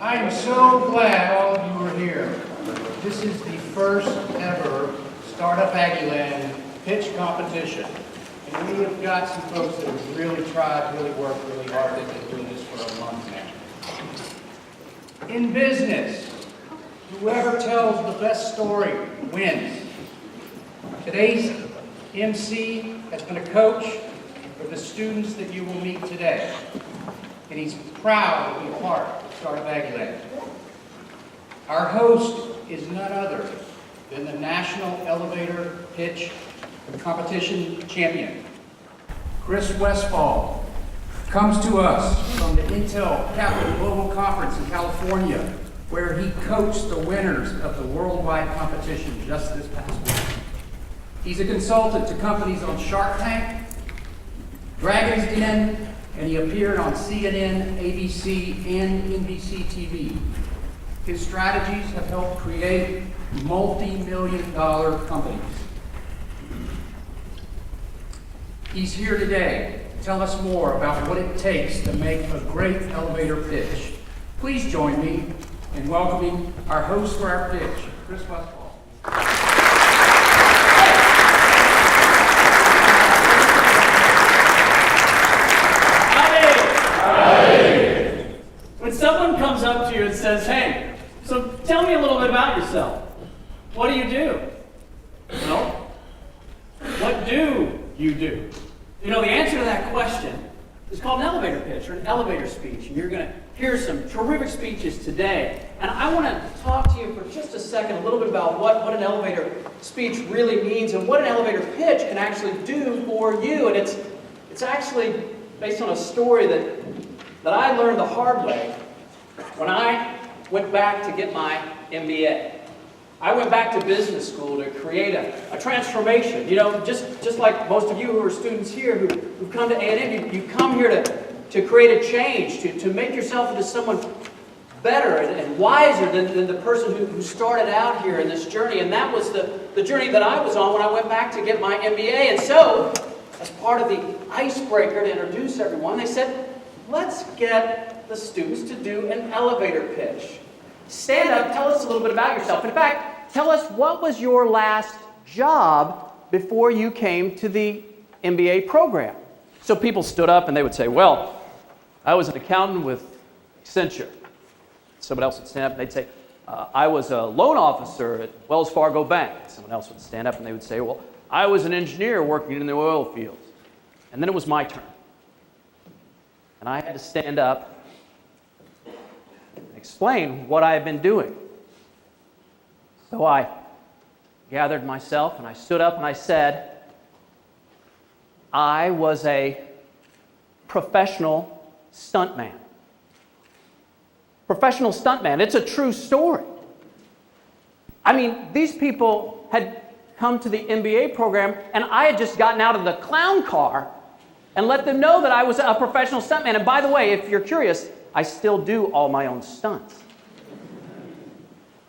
I am so glad all of you are here. This is the first ever Startup Aggieland pitch competition. And we have got some folks that have really tried, really worked really hard. They've been doing this for a month now. In business, whoever tells the best story wins. Today's MC has been a coach for the students that you will meet today. And he's proud to be a part of Startup Aggieland. Our host is none other than the National Elevator Pitch Competition champion. Chris Westfall comes to us from the Intel Capital Global Conference in California, where he coached the winners of the worldwide competition just this past week. He's a consultant to companies on Shark Tank, Dragon's Den, and he appeared on CNN, ABC, and NBC TV. His strategies have helped create multi-million-dollar companies. He's here today to tell us more about what it takes to make a great elevator pitch. Please join me in welcoming our host for our pitch, Chris Westfall. When someone comes up to you and says, hey, so tell me a little bit about yourself. What do you do? Well, what do you do? You know, the answer to that question is called an elevator pitch or an elevator speech. And you're going to hear some terrific speeches today. And I want to talk to you for just a second a little bit about what an elevator speech really means and what an elevator pitch can actually do for you. And it's actually based on a story that I learned the hard way when I went back to get my MBA. I went back to business school to create a transformation. You know, just like most of you who are students here who've come to A&M, you come here to create a change, to make yourself into someone better and wiser than the person who started out here in this journey. And that was the journey that I was on when I went back to get my MBA. And so, as part of the icebreaker to introduce everyone, they said, let's get the students to do an elevator pitch. Stand up, tell us a little bit about yourself. In fact, tell us what was your last job before you came to the MBA program. So people stood up and they would say, well, I was an accountant with Accenture. Someone else would stand up and they'd say, I was a loan officer at Wells Fargo Bank. Someone else would stand up and they would say, well, I was an engineer working in the oil fields. And then it was my turn. And I had to stand up and explain what I had been doing. So I gathered myself and I stood up and I said, I was a professional stuntman. Professional stuntman. It's a true story. I mean, these people had come to the MBA program and I had just gotten out of the clown car and let them know that I was a professional stuntman. And by the way, if you're curious, I still do all my own stunts.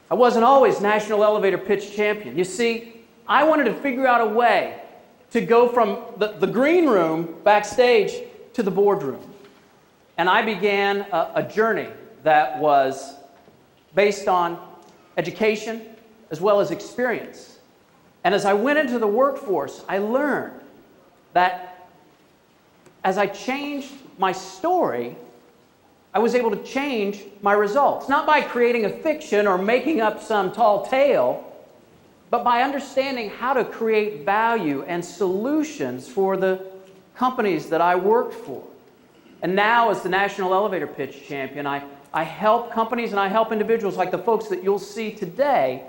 I wasn't always National Elevator Pitch Champion. You see, I wanted to figure out a way to go from the green room backstage to the boardroom. And I began a journey that was based on education as well as experience. And as I went into the workforce, I learned that as I changed my story, I was able to change my results. Not by creating a fiction or making up some tall tale, but by understanding how to create value and solutions for the companies that I worked for. And now, as the National Elevator Pitch Champion, I help companies and I help individuals like the folks that you'll see today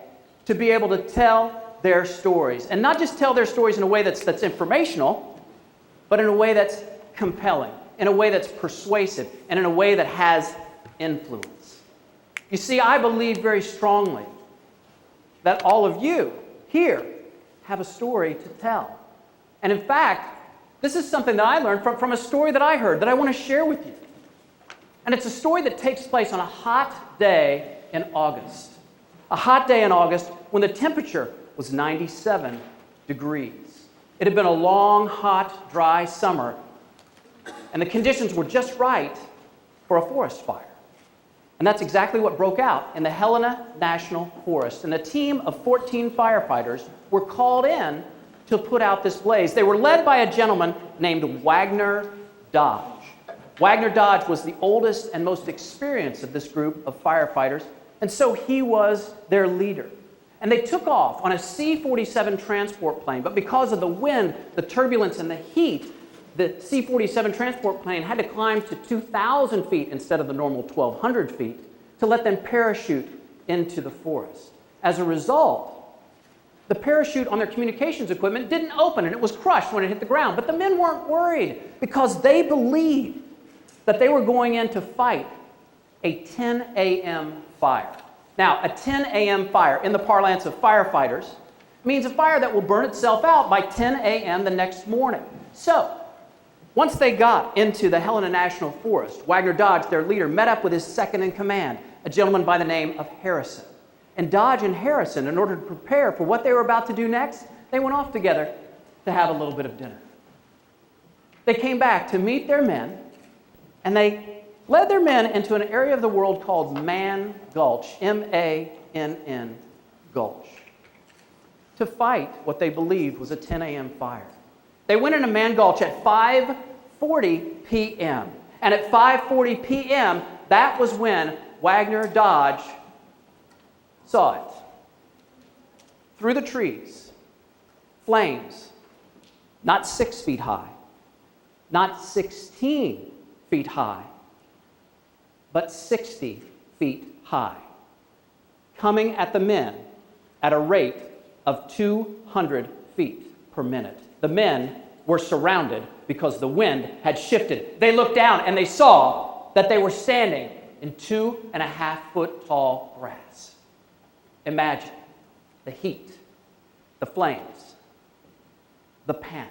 to be able to tell their stories. And not just tell their stories in a way that's informational, but in a way that's compelling, in a way that's persuasive, and in a way that has influence. You see, I believe very strongly that all of you here have a story to tell. And in fact, this is something that I learned from a story that I heard that I want to share with you. And it's a story that takes place on a hot day in August. A hot day in August when the temperature was 97 degrees. It had been a long, hot, dry summer, and the conditions were just right for a forest fire. And that's exactly what broke out in the Helena National Forest. And a team of 14 firefighters were called in to put out this blaze. They were led by a gentleman named Wagner Dodge. Wagner Dodge was the oldest and most experienced of this group of firefighters, and so he was their leader. And they took off on a C-47 transport plane, but because of the wind, the turbulence, and the heat, the C-47 transport plane had to climb to 2,000 feet instead of the normal 1,200 feet to let them parachute into the forest. As a result, the parachute on their communications equipment didn't open, and it was crushed when it hit the ground. But the men weren't worried because they believed that they were going in to fight a 10 a.m. fire. Now, a 10 a.m. fire, in the parlance of firefighters, means a fire that will burn itself out by 10 a.m. the next morning. So, once they got into the Helena National Forest, Wagner Dodge, their leader, met up with his second-in-command, a gentleman by the name of Harrison. And Dodge and Harrison, in order to prepare for what they were about to do next, they went off together to have a little bit of dinner. They came back to meet their men, and they led their men into an area of the world called Man Gulch, M-A-N-N Gulch, to fight what they believed was a 10 a.m. fire. They went into Man Gulch at 5:40 p.m. And at 5:40 p.m., that was when Wagner Dodge saw it. Through the trees, flames, not 6 feet high, not 16 feet high, but 60 feet high, coming at the men at a rate of 200 feet per minute. The men were surrounded because the wind had shifted. They looked down and they saw that they were standing in 2.5 foot tall grass. Imagine the heat, the flames, the panic.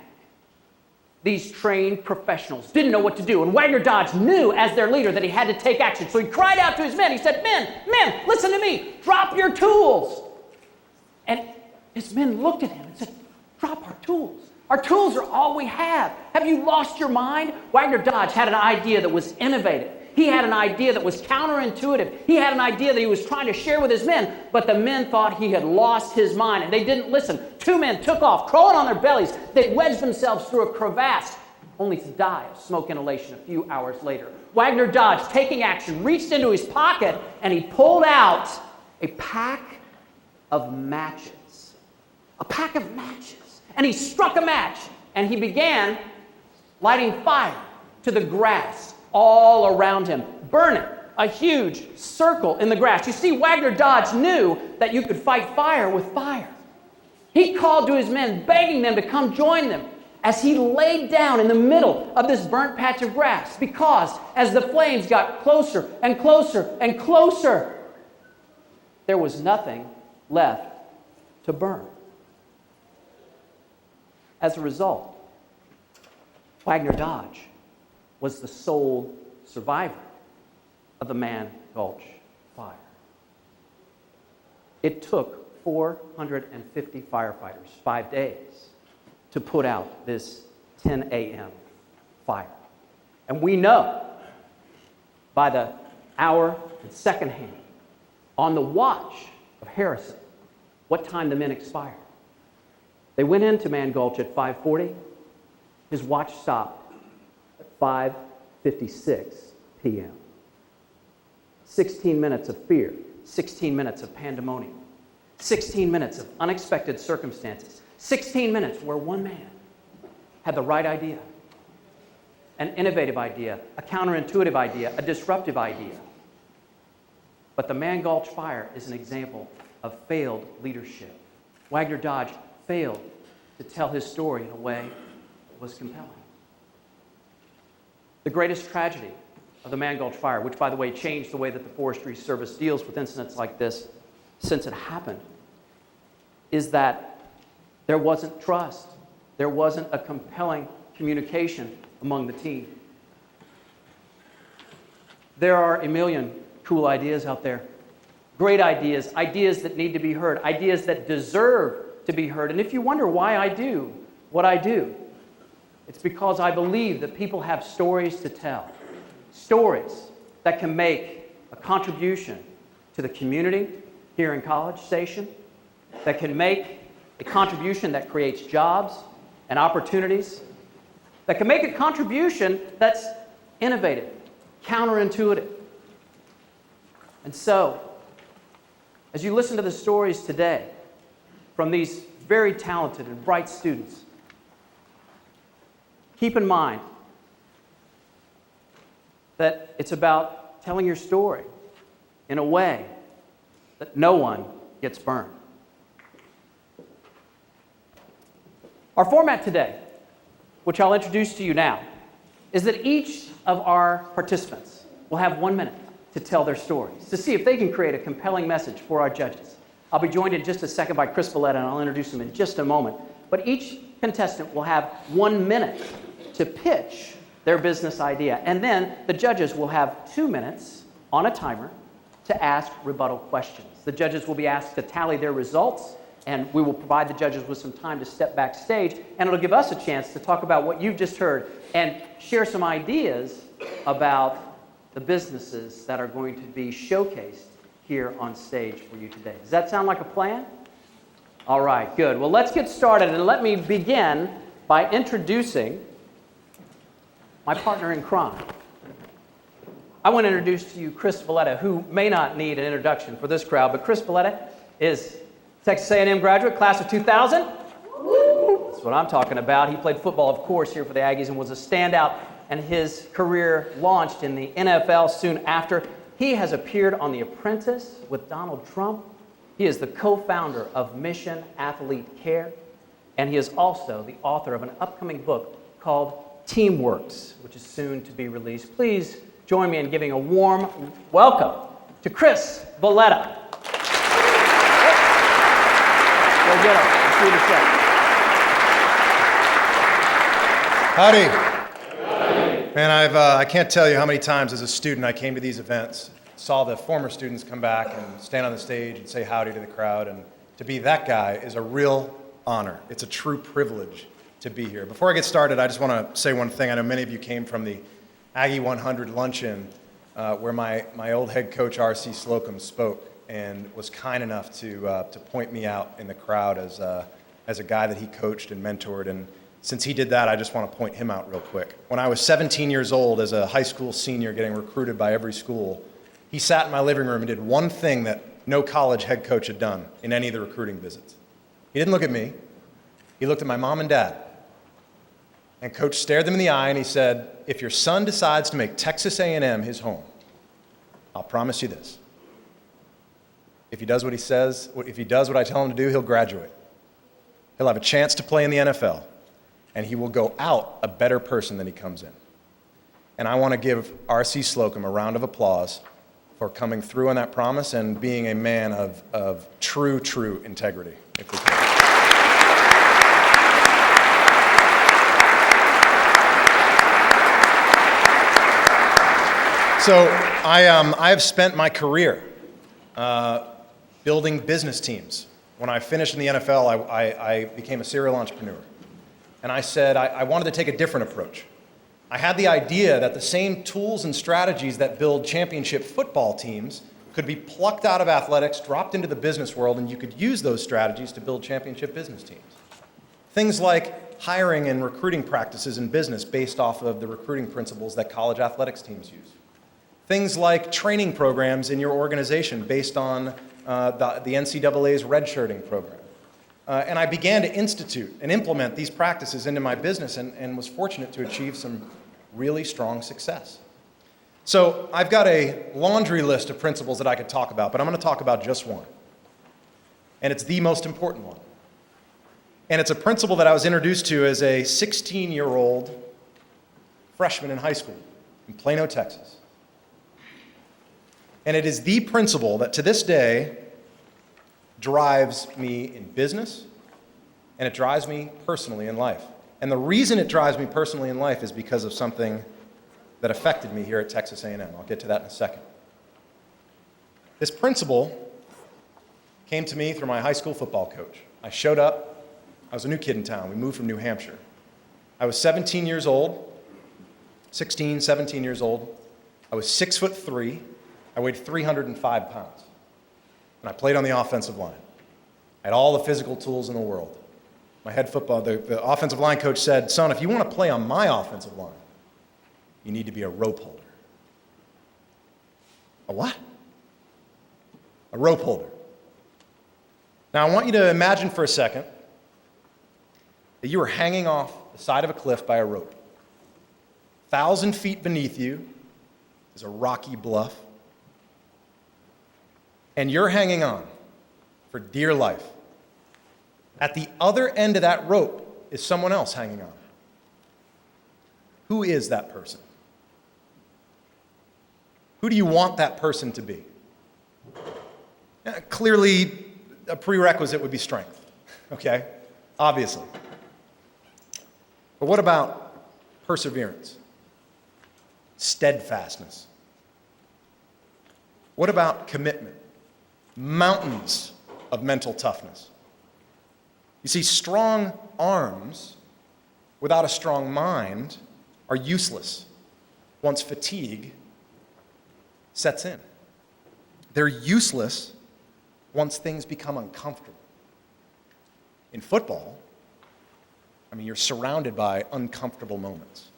These trained professionals didn't know what to do, and Wagner Dodge knew as their leader that he had to take action. So he cried out to his men. He said, men, listen to me. Drop your tools. And his men looked at him and said, drop our tools. Our tools are all we have. Have you lost your mind? Wagner Dodge had an idea that was innovative. He had an idea that was counterintuitive. He had an idea that he was trying to share with his men, but the men thought he had lost his mind, and they didn't listen. 2 men took off, crawling on their bellies. They wedged themselves through a crevasse, only to die of smoke inhalation a few hours later. Wagner Dodge, taking action, reached into his pocket, and he pulled out a pack of matches. A pack of matches. And he struck a match, and he began lighting fire to the grass all around him, burning a huge circle in the grass. You see, Wagner Dodge knew that you could fight fire with fire. He called to his men, begging them to come join them as he laid down in the middle of this burnt patch of grass, because as the flames got closer and closer and closer, there was nothing left to burn. As a result, Wagner Dodge was the sole survivor of the Man Gulch fire. It took 450 firefighters 5 days to put out this 10 a.m. fire. And we know by the hour and second hand on the watch of Harrison what time the men expired. They went into Man Gulch at 5:40. His watch stopped 5:56 p.m. 16 minutes of fear, 16 minutes of pandemonium, 16 minutes of unexpected circumstances, 16 minutes where one man had the right idea, an innovative idea, a counterintuitive idea, a disruptive idea. But the Man Gulch fire is an example of failed leadership. Wagner Dodge failed to tell his story in a way that was compelling. The greatest tragedy of the Man Gulch fire, which, by the way, changed the way that the Forestry Service deals with incidents like this since it happened, is that there wasn't trust. There wasn't a compelling communication among the team. There are a million cool ideas out there. Great ideas, ideas that need to be heard, ideas that deserve to be heard. And if you wonder why I do what I do, it's because I believe that people have stories to tell. Stories that can make a contribution to the community here in College Station, that can make a contribution that creates jobs and opportunities, that can make a contribution that's innovative, counterintuitive. And so, as you listen to the stories today from these very talented and bright students, keep in mind that it's about telling your story in a way that no one gets burned. Our format today, which I'll introduce to you now, is that each of our participants will have 1 minute to tell their stories, to see if they can create a compelling message for our judges. I'll be joined in just a second by Chris Valletta, and I'll introduce him in just a moment. But each contestant will have 1 minute to pitch their business idea, and then the judges will have 2 minutes on a timer to ask rebuttal questions. The judges will be asked to tally their results, and we will provide the judges with some time to step backstage, and it'll give us a chance to talk about what you've just heard and share some ideas about the businesses that are going to be showcased here on stage for you today. Does that sound like a plan? All right, good. Well, let's get started, and let me begin by introducing my partner in crime. I want to introduce to you Chris Valletta, who may not need an introduction for this crowd, but Chris Valletta is Texas A&M graduate, class of 2000. That's what I'm talking about. He played football, of course, here for the Aggies and was a standout, and his career launched in the NFL soon after. He has appeared on The Apprentice with Donald Trump. He is the co-founder of Mission Athlete Care, and he is also the author of an upcoming book called Teamworks, which is soon to be released. Please join me in giving a warm welcome to Chris Valletta. Go get him. Let's see the show. Howdy. Man, I can't tell you how many times as a student I came to these events, saw the former students come back and stand on the stage and say howdy to the crowd, and to be that guy is a real honor. It's a true privilege to be here. Before I get started, I just want to say one thing. I know many of you came from the Aggie 100 luncheon where my old head coach, R.C. Slocum, spoke and was kind enough to point me out in the crowd as a guy that he coached and mentored. And since he did that, I just want to point him out real quick. When I was 17 years old as a high school senior getting recruited by every school, he sat in my living room and did one thing that no college head coach had done in any of the recruiting visits. He didn't look at me. He looked at my mom and dad. And coach stared them in the eye and he said, if your son decides to make Texas A&M his home, I'll promise you this. If he does what he says, if he does what I tell him to do, he'll graduate. He'll have a chance to play in the NFL. And he will go out a better person than he comes in. And I want to give R.C. Slocum a round of applause for coming through on that promise and being a man of true integrity, if we can. So I have spent my career building business teams. When I finished in the NFL, I became a serial entrepreneur. And I said I wanted to take a different approach. I had the idea that the same tools and strategies that build championship football teams could be plucked out of athletics, dropped into the business world, and you could use those strategies to build championship business teams. Things like hiring and recruiting practices in business based off of the recruiting principles that college athletics teams use. Things like training programs in your organization based on the NCAA's redshirting program. And I began to institute and implement these practices into my business and was fortunate to achieve some really strong success. So I've got a laundry list of principles that I could talk about, but I'm going to talk about just one. And it's the most important one. And it's a principle that I was introduced to as a 16-year-old freshman in high school in Plano, Texas. And it is the principle that to this day drives me in business, and it drives me personally in life. And the reason it drives me personally in life is because of something that affected me here at Texas A&M. I'll get to that in a second. This principle came to me through my high school football coach. I showed up. I was a new kid in town. We moved from New Hampshire. I was 17 years old, 16, 17 years old. I was 6'3", I weighed 305 pounds. And I played on the offensive line. I had all the physical tools in the world. My head football, the offensive line coach said, son, if you want to play on my offensive line, you need to be a rope holder. A what? A rope holder. Now, I want you to imagine for a second that you are hanging off the side of a cliff by a rope. 1,000 feet beneath you is a rocky bluff, and you're hanging on for dear life. At the other end of that rope is someone else hanging on. Who is that person? Who do you want that person to be? Clearly, a prerequisite would be strength, okay? Obviously. But what about perseverance? Steadfastness? What about commitment? Mountains of mental toughness. You see, strong arms without a strong mind are useless once fatigue sets in. They're useless once things become uncomfortable. In football, you're surrounded by uncomfortable moments.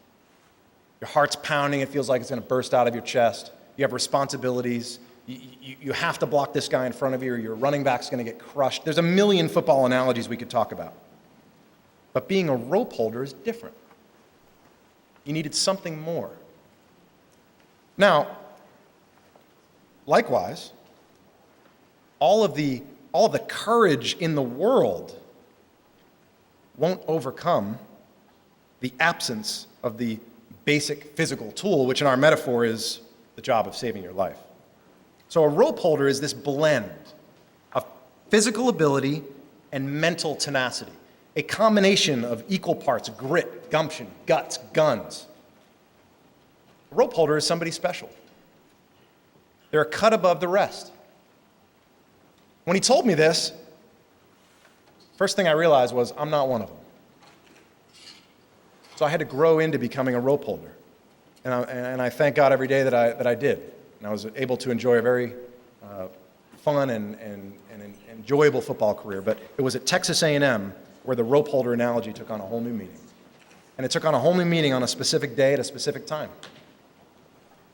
Your heart's pounding, it feels like it's going to burst out of your chest. You have responsibilities. You have to block this guy in front of you, or your running back's going to get crushed. There's a million football analogies we could talk about. But being a rope holder is different. You needed something more. Now, likewise, all of the courage in the world won't overcome the absence of the basic physical tool, which in our metaphor is the job of saving your life. So a rope holder is this blend of physical ability and mental tenacity, a combination of equal parts grit, gumption, guts, guns. A rope holder is somebody special. They're a cut above the rest. When he told me this, first thing I realized was I'm not one of them. So I had to grow into becoming a rope holder. And I thank God every day that I did. And I was able to enjoy a very fun and enjoyable football career. But it was at Texas A&M where the rope holder analogy took on a whole new meaning. And it took on a whole new meaning on a specific day at a specific time.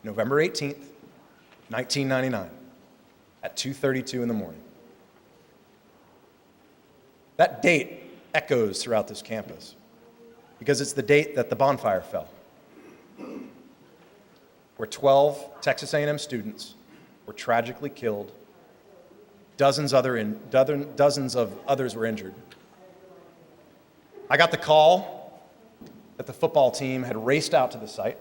November 18th, 1999, at 2:32 in the morning. That date echoes throughout this campus because it's the date that the bonfire fell, where 12 Texas A&M students were tragically killed, dozens of others were injured. I got the call that the football team had raced out to the site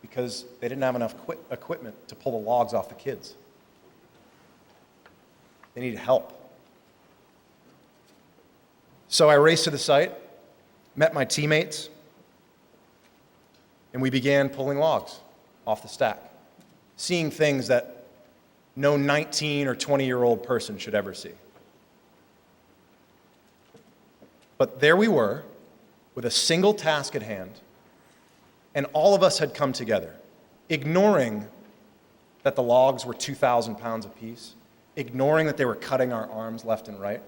because they didn't have enough equipment to pull the logs off the kids. They needed help. So I raced to the site, met my teammates, and we began pulling logs off the stack, seeing things that no 19 or 20-year-old person should ever see. But there we were, with a single task at hand, and all of us had come together, ignoring that the logs were 2,000 pounds apiece, ignoring that they were cutting our arms left and right,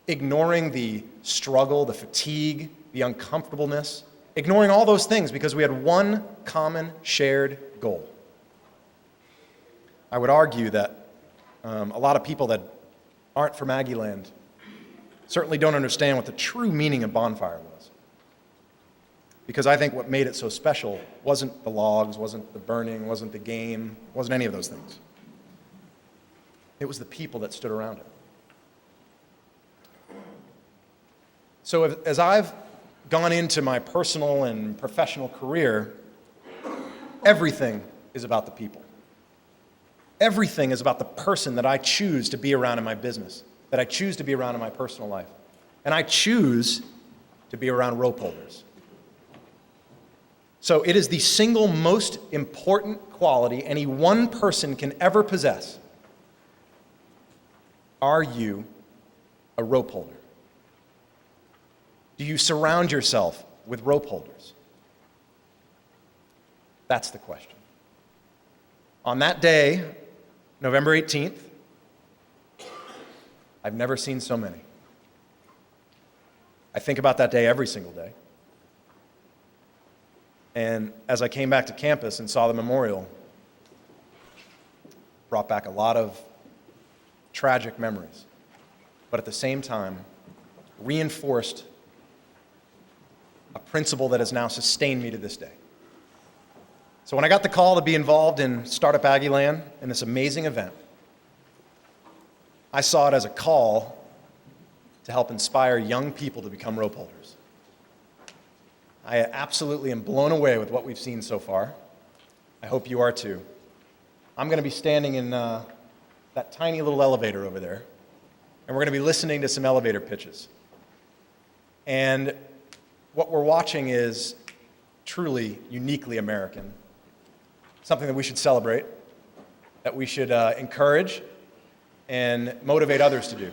ignoring the struggle, the fatigue, the uncomfortableness, ignoring all those things because we had one common shared goal. I would argue that a lot of people that aren't from Aggieland certainly don't understand what the true meaning of bonfire was. Because I think what made it so special wasn't the logs, wasn't the burning, wasn't the game, wasn't any of those things. It was the people that stood around it. So as I've gone into my personal and professional career, everything is about the people. Everything is about the person that I choose to be around in my business, that I choose to be around in my personal life. And I choose to be around rope holders. So it is the single most important quality any one person can ever possess. Are you a rope holder? Do you surround yourself with rope holders? That's the question. On that day, November 18th, I've never seen so many. I think about that day every single day. And as I came back to campus and saw the memorial, brought back a lot of tragic memories, but at the same time, reinforced a principle that has now sustained me to this day. So when I got the call to be involved in Startup Aggieland in this amazing event, I saw it as a call to help inspire young people to become rope holders. I absolutely am blown away with what we've seen so far. I hope you are too. I'm going to be standing in that tiny little elevator over there, and we're going to be listening to some elevator pitches. And what we're watching is truly uniquely American, something that we should celebrate, that we should encourage and motivate others to do.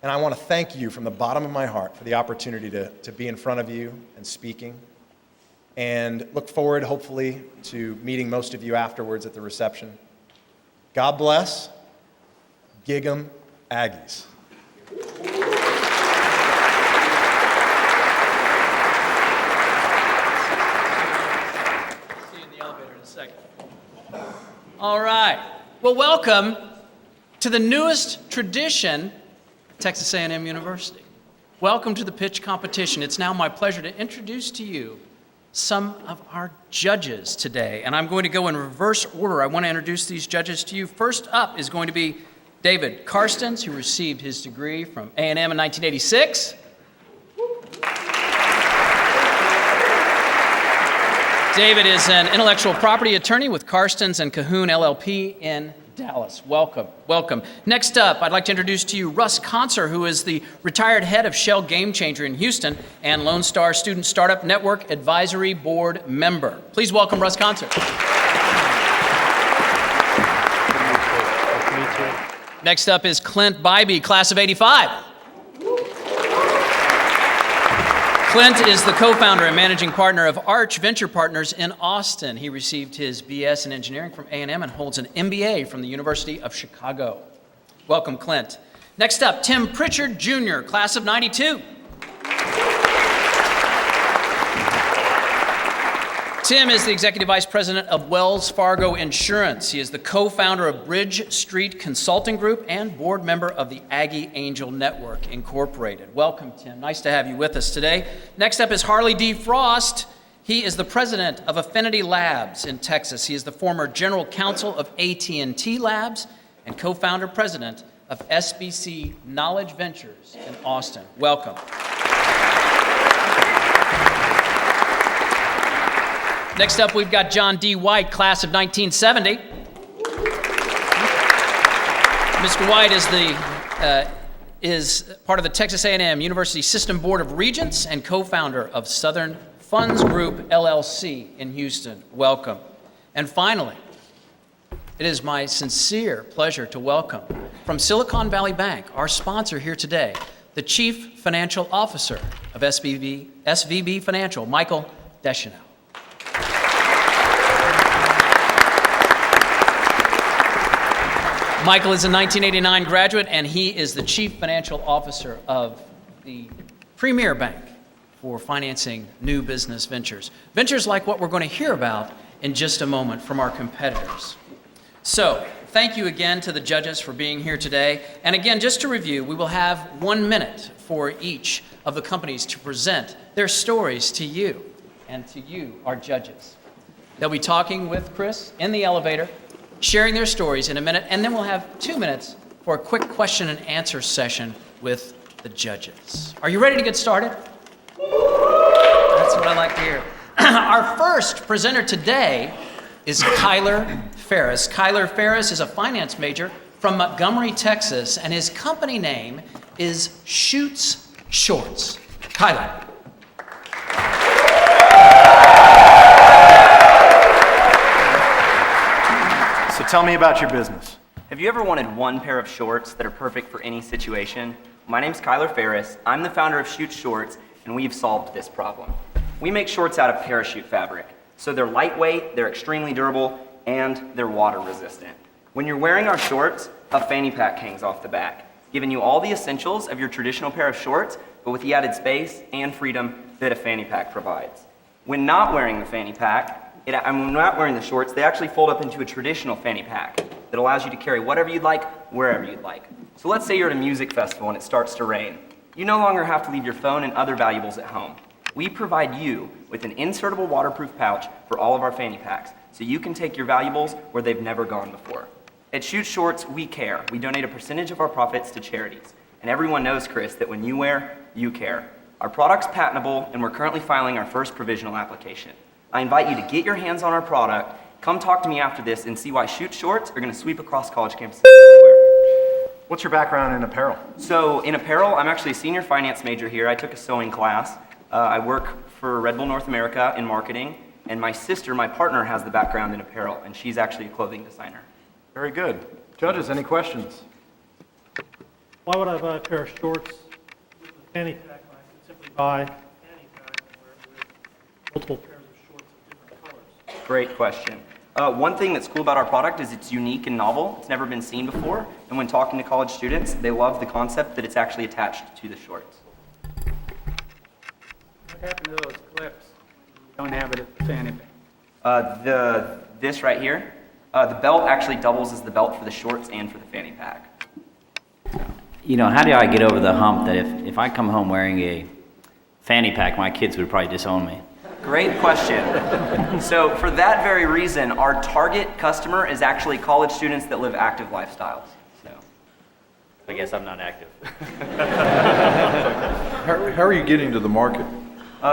And I want to thank you from the bottom of my heart for the opportunity to be in front of you and speaking, and look forward, hopefully, to meeting most of you afterwards at the reception. God bless. Gig 'em Aggies. See you in the elevator in a second. All right. Well, welcome to the newest tradition at Texas A&M University. Welcome to the pitch competition. It's now my pleasure to introduce to you some of our judges today, and I'm going to go in reverse order. I want to introduce these judges to you. First up is going to be David Karstens, who received his degree from A&M in 1986. David is an intellectual property attorney with Karstens and Cahoon LLP in Dallas. Welcome, welcome. Next up, I'd like to introduce to you Russ Conser, who is the retired head of Shell Game Changer in Houston and Lone Star Student Startup Network Advisory Board member. Please welcome Russ Conser. Next up is Clint Bybee, class of '85. Clint is the co-founder and managing partner of Arch Venture Partners in Austin. He received his BS in engineering from A&M and holds an MBA from the University of Chicago. Welcome, Clint. Next up, Tim Pritchard Jr., class of '92. Tim is the Executive Vice President of Wells Fargo Insurance. He is the co-founder of Bridge Street Consulting Group and board member of the Aggie Angel Network, Incorporated. Welcome, Tim. Nice to have you with us today. Next up is Harley D. Frost. He is the president of Affinity Labs in Texas. He is the former general counsel of AT&T Labs and co-founder president of SBC Knowledge Ventures in Austin. Welcome. Next up, we've got John D. White, class of 1970. Mr. White is part of the Texas A&M University System Board of Regents and co-founder of Southern Funds Group, LLC in Houston. Welcome. And finally, it is my sincere pleasure to welcome from Silicon Valley Bank, our sponsor here today, the Chief Financial Officer of SVB Financial, Michael Deschanel. Michael is a 1989 graduate, and he is the Chief Financial Officer of the premier bank for financing new business ventures. Ventures like what we're going to hear about in just a moment from our competitors. So, thank you again to the judges for being here today. And again, just to review, we will have 1 minute for each of the companies to present their stories to you and to you, our judges. They'll be talking with Chris in the elevator, sharing their stories in a minute, and then we'll have 2 minutes for a quick question and answer session with the judges. Are you ready to get started? That's what I like to hear. Our first presenter today is Kyler Ferris. Kyler Ferris is a finance major from Montgomery, Texas, and his company name is Chutes Shorts. Kyler. So tell me about your business. Have you ever wanted one pair of shorts that are perfect for any situation? My name's Kyler Ferris. I'm the founder of Chutes Shorts, and we've solved this problem. We make shorts out of parachute fabric. So they're lightweight, they're extremely durable, and they're water resistant. When you're wearing our shorts, a fanny pack hangs off the back, giving you all the essentials of your traditional pair of shorts, but with the added space and freedom that a fanny pack provides. When not wearing the fanny pack, when not wearing the shorts, they actually fold up into a traditional fanny pack that allows you to carry whatever you'd like, wherever you'd like. So let's say you're at a music festival and it starts to rain. You no longer have to leave your phone and other valuables at home. We provide you with an insertable waterproof pouch for all of our fanny packs, so you can take your valuables where they've never gone before. At Chutes Shorts, we care. We donate a percentage of our profits to charities. And everyone knows, Chris, that when you wear, you care. Our product's patentable, and we're currently filing our first provisional application. I invite you to get your hands on our product, come talk to me after this, and see why Chutes Shorts are going to sweep across college campuses everywhere. What's your background in apparel? So in apparel, I'm actually a senior finance major here. I took a sewing class. I work for Red Bull North America in marketing, and my sister, my partner, has the background in apparel, and she's actually a clothing designer. Very good. Judges, any questions? Why would I buy a pair of shorts with a fanny pack when I could simply buy a fanny pack and wear it with multiple pairs of shorts of different colors? Great question. One thing that's cool about our product is it's unique and novel. It's never been seen before, and when talking to college students, they love the concept that it's actually attached to the shorts. What happened to those clips? You don't have it at the fanny pack. This right here, the belt actually doubles as the belt for the shorts and for the fanny pack. You know, how do I get over the hump that if I come home wearing a fanny pack, my kids would probably disown me? Great question. So for that very reason, our target customer is actually college students that live active lifestyles. So. I guess I'm not active. How are you getting to the market?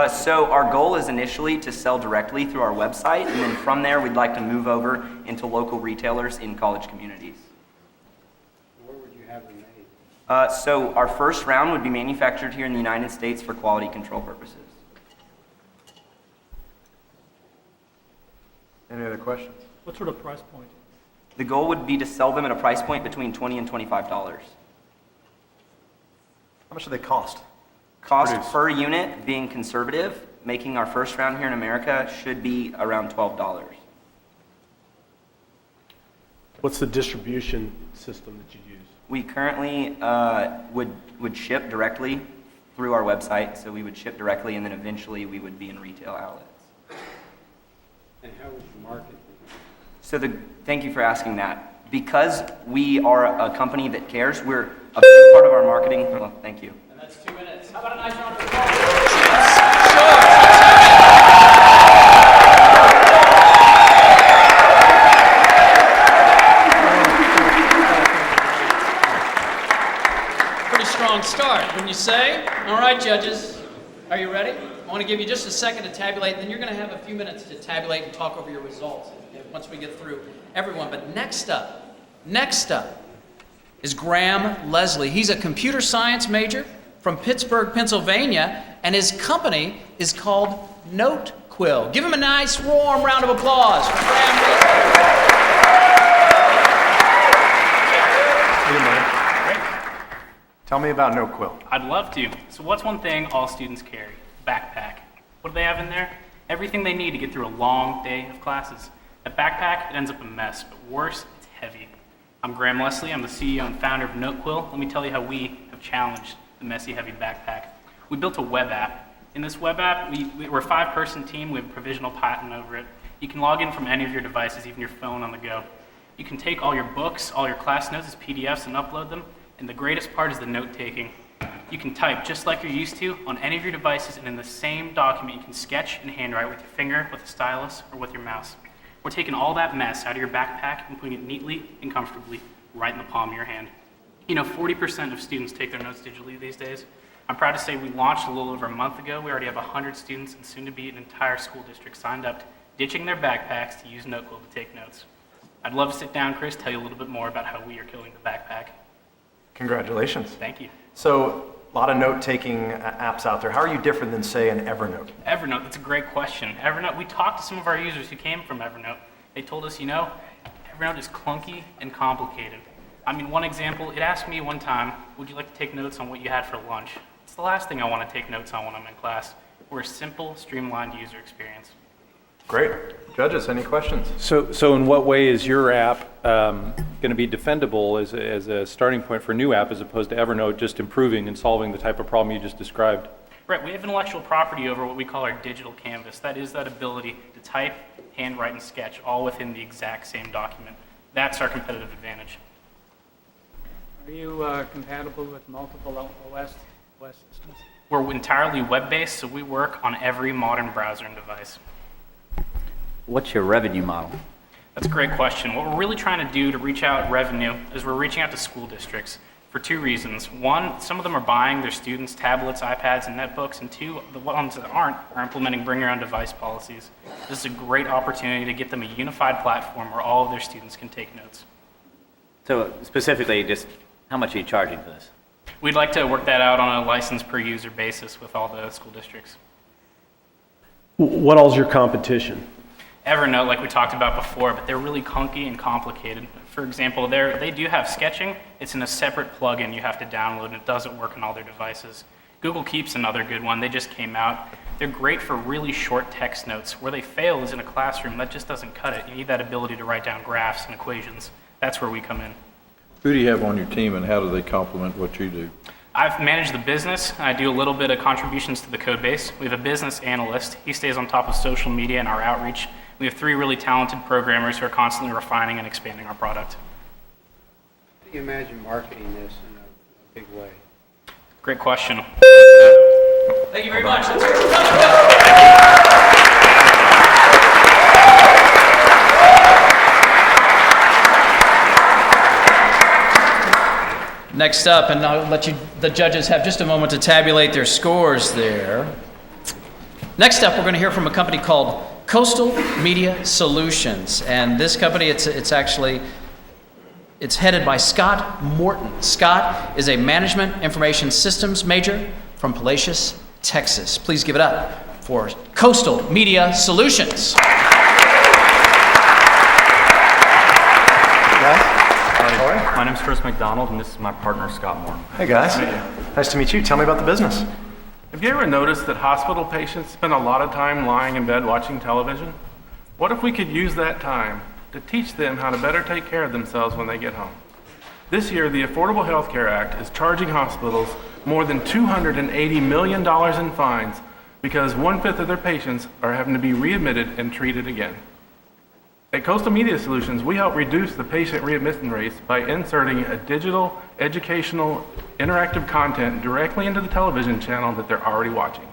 So our goal is initially to sell directly through our website, and then from there we'd like to move over into local retailers in college communities. Where would you have them made? So our first round would be manufactured here in the United States for quality control purposes. Any other questions? What sort of price point? The goal would be to sell them at a price point between $20 and $25. How much do they cost? Cost Produce. per unit, being conservative, making our first round here in America, should be around $12. What's the distribution system that you use? We currently would ship directly through our website, so we would ship directly, and then eventually we would be in retail outlets. And how would you market them? So thank you for asking that. Because we are a company that cares, we're a big part of our marketing. Well, thank you. And that's 2 minutes. How about a nice round of applause? Pretty strong start, wouldn't you say? All right, judges, are you ready? I want to give you just a second to tabulate, then you're going to have a few minutes to tabulate and talk over your results once we get through everyone. But next up is Graham Leslie. He's a computer science major from Pittsburgh, Pennsylvania, and his company is called Notequill. Give him a nice, warm round of applause for Graham Leslie. Tell me about Notequill. I'd love to. So what's one thing all students carry? Backpack. What do they have in there? Everything they need to get through a long day of classes. That backpack, it ends up a mess, but worse, it's heavy. I'm Graham Leslie. I'm the CEO and founder of Notequill. Let me tell you how we have challenged the messy, heavy backpack. We built a web app. In this web app, we're a 5-person team. We have a provisional patent over it. You can log in from any of your devices, even your phone on the go. You can take all your books, all your class notes as PDFs and upload them. And the greatest part is the note-taking. You can type just like you're used to on any of your devices, and in the same document you can sketch and handwrite with your finger, with a stylus, or with your mouse. We're taking all that mess out of your backpack and putting it neatly and comfortably right in the palm of your hand. You know, 40% of students take their notes digitally these days. I'm proud to say we launched a little over a month ago. We already have 100 students and soon to be an entire school district signed up, ditching their backpacks to use Notequill to take notes. I'd love to sit down, Chris, tell you a little bit more about how we are killing the backpack. Congratulations. Thank you. So, a lot of note-taking apps out there. How are you different than, say, an Evernote? Evernote, that's a great question. Evernote, we talked to some of our users who came from Evernote. They told us, you know, Evernote is clunky and complicated. I mean, one example, it asked me one time, would you like to take notes on what you had for lunch? It's the last thing I want to take notes on when I'm in class. We're a simple, streamlined user experience. Great. Judges, any questions? So in what way is your app going to be defendable as a starting point for a new app as opposed to Evernote just improving and solving the type of problem you just described? Right, we have intellectual property over what we call our digital canvas. That is that ability to type, handwrite, and sketch all within the exact same document. That's our competitive advantage. Are you compatible with multiple OS systems? We're entirely web-based, so we work on every modern browser and device. What's your revenue model? That's a great question. What we're really trying to do to reach out revenue is we're reaching out to school districts for two reasons. One, some of them are buying their students tablets, iPads, and netbooks, and two, the ones that aren't are implementing bring your own device policies. This is a great opportunity to get them a unified platform where all of their students can take notes. So specifically, just how much are you charging for this? We'd like to work that out on a license per user basis with all the school districts. What all's your competition? Evernote, like we talked about before, but they're really clunky and complicated. For example, they do have sketching. It's in a separate plugin you have to download, and it doesn't work on all their devices. Google Keep's another good one. They just came out. They're great for really short text notes. Where they fail is in a classroom. That just doesn't cut it. You need that ability to write down graphs and equations. That's where we come in. Who do you have on your team, and how do they complement what you do? I've managed the business. I do a little bit of contributions to the code base. We have a business analyst. He stays on top of social media and our outreach. We have 3 really talented programmers who are constantly refining and expanding our product. How do you imagine marketing this in a big way? Great question. Thank you very much. Next up, and I'll let the judges have just a moment to tabulate their scores there. Next up, we're going to hear from a company called Coastal Media Solutions, and this company, it's headed by Scott Morton. Scott is a management information systems major from Palacios, Texas. Please give it up for Coastal Media Solutions. My name's Chris McDonald, and this is my partner, Scott Moore. Hey, guys. Nice to meet you. Tell me about the business. Have you ever noticed that hospital patients spend a lot of time lying in bed watching television? What if we could use that time to teach them how to better take care of themselves when they get home? This year, the Affordable Health Care Act is charging hospitals more than $280 million in fines because 1/5 of their patients are having to be readmitted and treated again. At Coastal Media Solutions, we help reduce the patient readmission rates by inserting a digital, educational, interactive content directly into the television channel that they're already watching.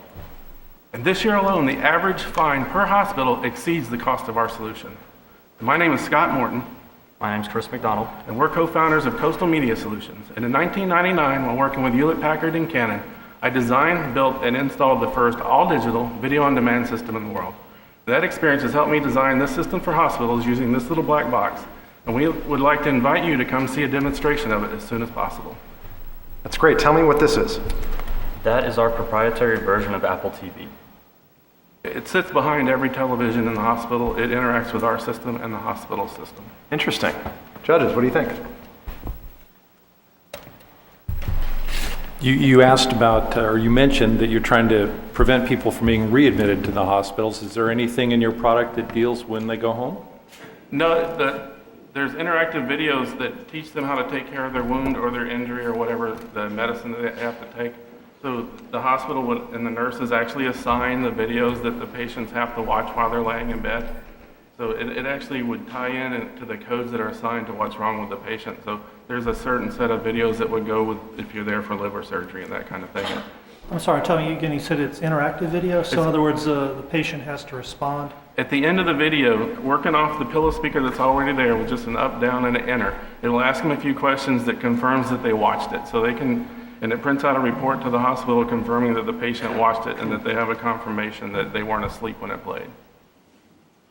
And this year alone, the average fine per hospital exceeds the cost of our solution. My name is Scott Morton. My name's Chris McDonald. And we're co-founders of Coastal Media Solutions. And in 1999, while working with Hewlett-Packard and Canon, I designed, built, and installed the first all-digital video-on-demand system in the world. That experience has helped me design this system for hospitals using this little black box. And we would like to invite you to come see a demonstration of it as soon as possible. That's great. Tell me what this is. That is our proprietary version of Apple TV. It sits behind every television in the hospital. It interacts with our system and the hospital system. Interesting. Judges, what do you think? You asked about, or you mentioned that you're trying to prevent people from being readmitted to the hospitals. Is there anything in your product that deals when they go home? No, there's interactive videos that teach them how to take care of their wound or their injury or whatever the medicine that they have to take. So the hospital would, and the nurses actually assign the videos that the patients have to watch while they're laying in bed. So it actually would tie in to the codes that are assigned to what's wrong with the patient. So there's a certain set of videos that would go with if you're there for liver surgery and that kind of thing. I'm sorry, tell me again, you said it's interactive video? So in other words, the patient has to respond? At the end of the video, working off the pillow speaker that's already there with just an up, down, and an enter, it will ask them a few questions that confirms that they watched it. So they can, and it prints out a report to the hospital confirming that the patient watched it and that they have a confirmation that they weren't asleep when it played.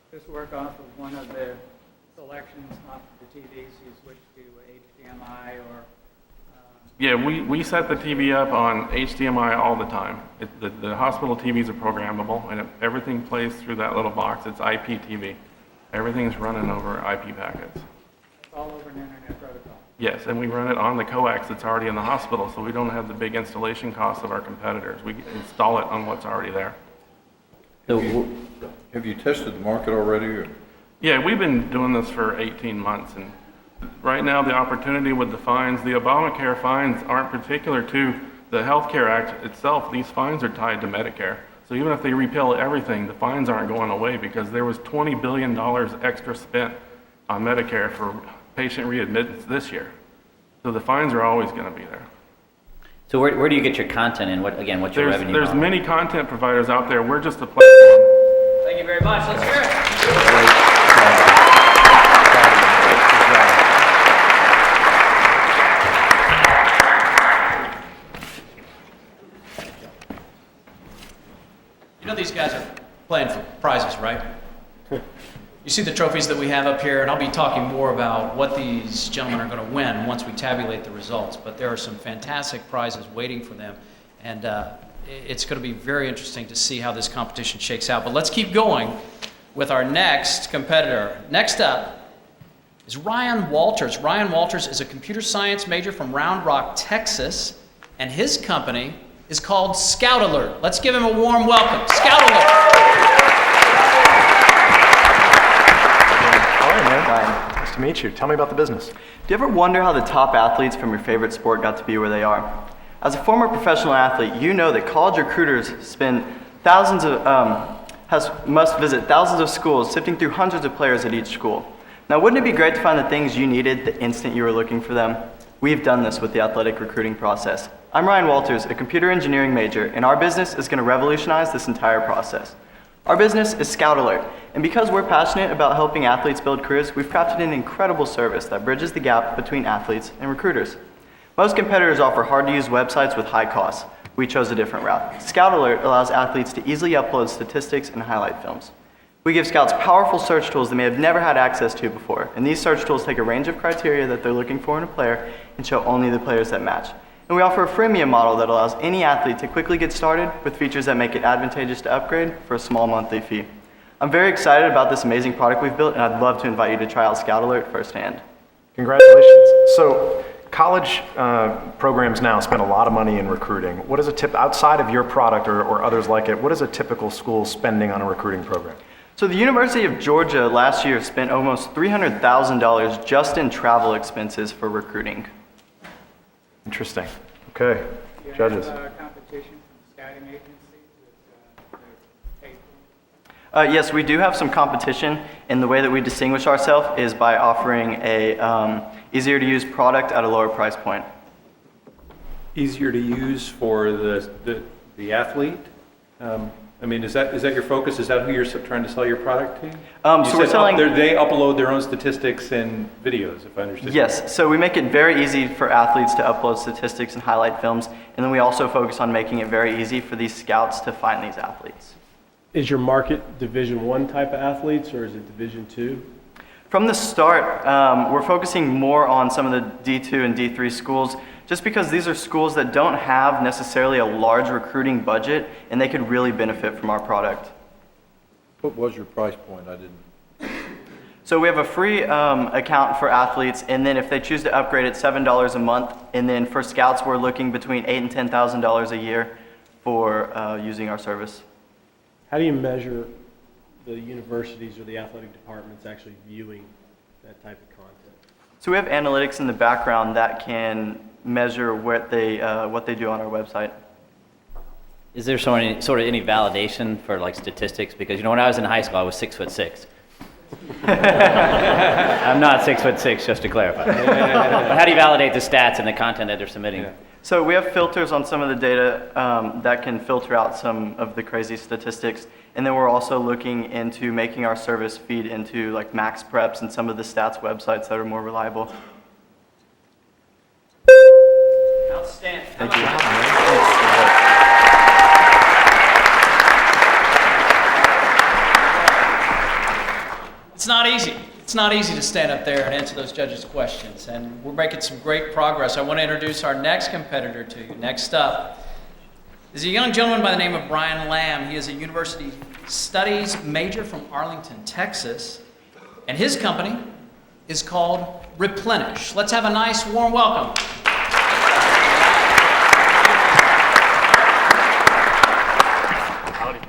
Just work off of one of the selections off the TVs, you switch to HDMI or... Yeah, we set the TV up on HDMI all the time. The hospital TVs are programmable, and everything plays through that little box. It's IPTV. Everything's running over IP packets. It's all over an internet protocol. Yes, and we run it on the coax that's already in the hospital, so we don't have the big installation costs of our competitors. We install it on what's already there. Have Have you tested the market already? Or? Yeah, we've been doing this for 18 months, and right now the opportunity with the fines, the Obamacare fines aren't particular to the Health Care Act itself. These fines are tied to Medicare. So even if they repeal everything, the fines aren't going away because there was $20 billion extra spent on Medicare for patient readmittance this year. So the fines are always going to be there. So where do you get your content and what's your revenue There's model? many content providers out there. We're just a platform. Thank you very much. Let's hear it. You know these guys are playing for prizes, right? You see the trophies that we have up here, and I'll be talking more about what these gentlemen are going to win once we tabulate the results, but there are some fantastic prizes waiting for them, and it's going to be very interesting to see how this competition shakes out. But let's keep going with our next competitor. Next up is Ryan Walters. Ryan Walters is a computer science major from Round Rock, Texas, and his company is called Scout Alert. Let's give him a warm welcome. Scout Alert. Nice to meet you. Tell me about the business. Do you ever wonder how the top athletes from your favorite sport got to be where they are? As a former professional athlete, you know that college recruiters must visit thousands of schools, sifting through hundreds of players at each school. Now, wouldn't it be great to find the things you needed the instant you were looking for them? We've done this with the athletic recruiting process. I'm Ryan Walters, a computer engineering major, and our business is going to revolutionize this entire process. Our business is Scout Alert, and because we're passionate about helping athletes build careers, we've crafted an incredible service that bridges the gap between athletes and recruiters. Most competitors offer hard-to-use websites with high costs. We chose a different route. Scout Alert allows athletes to easily upload statistics and highlight films. We give scouts powerful search tools they may have never had access to before, and these search tools take a range of criteria that they're looking for in a player and show only the players that match. And we offer a freemium model that allows any athlete to quickly get started with features that make it advantageous to upgrade for a small monthly fee. I'm very excited about this amazing product we've built, and I'd love to invite you to try out Scout Alert firsthand. Congratulations. So college programs now spend a lot of money in recruiting. What is a tip outside of your product or others like it? What is a typical school spending on a recruiting program? So the University of Georgia last year spent almost $300,000 just in travel expenses for recruiting. Interesting. Okay, judges. Do you have competition from scouting agencies that pay for? Yes, we do have some competition, and the way that we distinguish ourselves is by offering a easier to use product at a lower price point. Easier to use for the athlete? I mean, is that your focus? Is that who you're trying to sell your product to? So we're selling. They upload their own statistics and videos, if I understand. Yes. So we make it very easy for athletes to upload statistics and highlight films, and then we also focus on making it very easy for these scouts to find these athletes. Is your market Division I type of athletes, or is it Division II? From the start, we're focusing more on some of the D2 and D3 schools, just because these are schools that don't have necessarily a large recruiting budget, and they could really benefit from our product. What was your price point? I didn't. So we have a free account for athletes, and then if they choose to upgrade, it's $7 a month. And then for scouts, we're looking between $8,000 and $10,000 a year for using our service. How do you measure the universities or the athletic departments actually viewing that type of content? So we have analytics in the background that can measure what they do on our website. Is there sort of any validation for like statistics? Because when I was in high school, I was 6'6". I'm not 6'6", just to clarify. But how do you validate the stats and the content that they're submitting? Yeah. So we have filters on some of the data that can filter out some of the crazy statistics. And then we're also looking into making our service feed into like Max Preps and some of the stats websites that are more reliable. Outstanding. Thank you. It's not easy. It's not easy to stand up there and answer those judges' questions, and we're making some great progress. I want to introduce our next competitor to you. Next up is a young gentleman by the name of Brian Lamb. He is a university studies major from Arlington, Texas, and his company is called Replenish. Let's have a nice, warm welcome.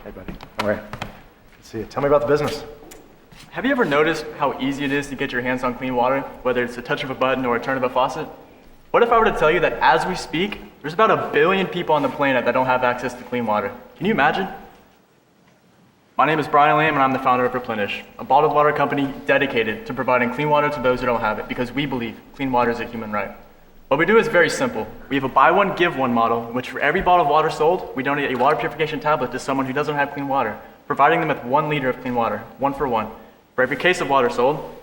Hey, buddy. All right. See you. Tell me about the business. Have you ever noticed how easy it is to get your hands on clean water, whether it's a touch of a button or a turn of a faucet? What if I were to tell you that as we speak, there's about 1 billion people on the planet that don't have access to clean water? Can you imagine? My name is Brian Lamb and I'm the founder of Replenish, a bottled water company dedicated to providing clean water to those who don't have it because we believe clean water is a human right. What we do is very simple. We have a buy one, give one model in which for every bottle of water sold, we donate a water purification tablet to someone who doesn't have clean water, providing them with 1 liter of clean water, 1 for 1. For every case of water sold,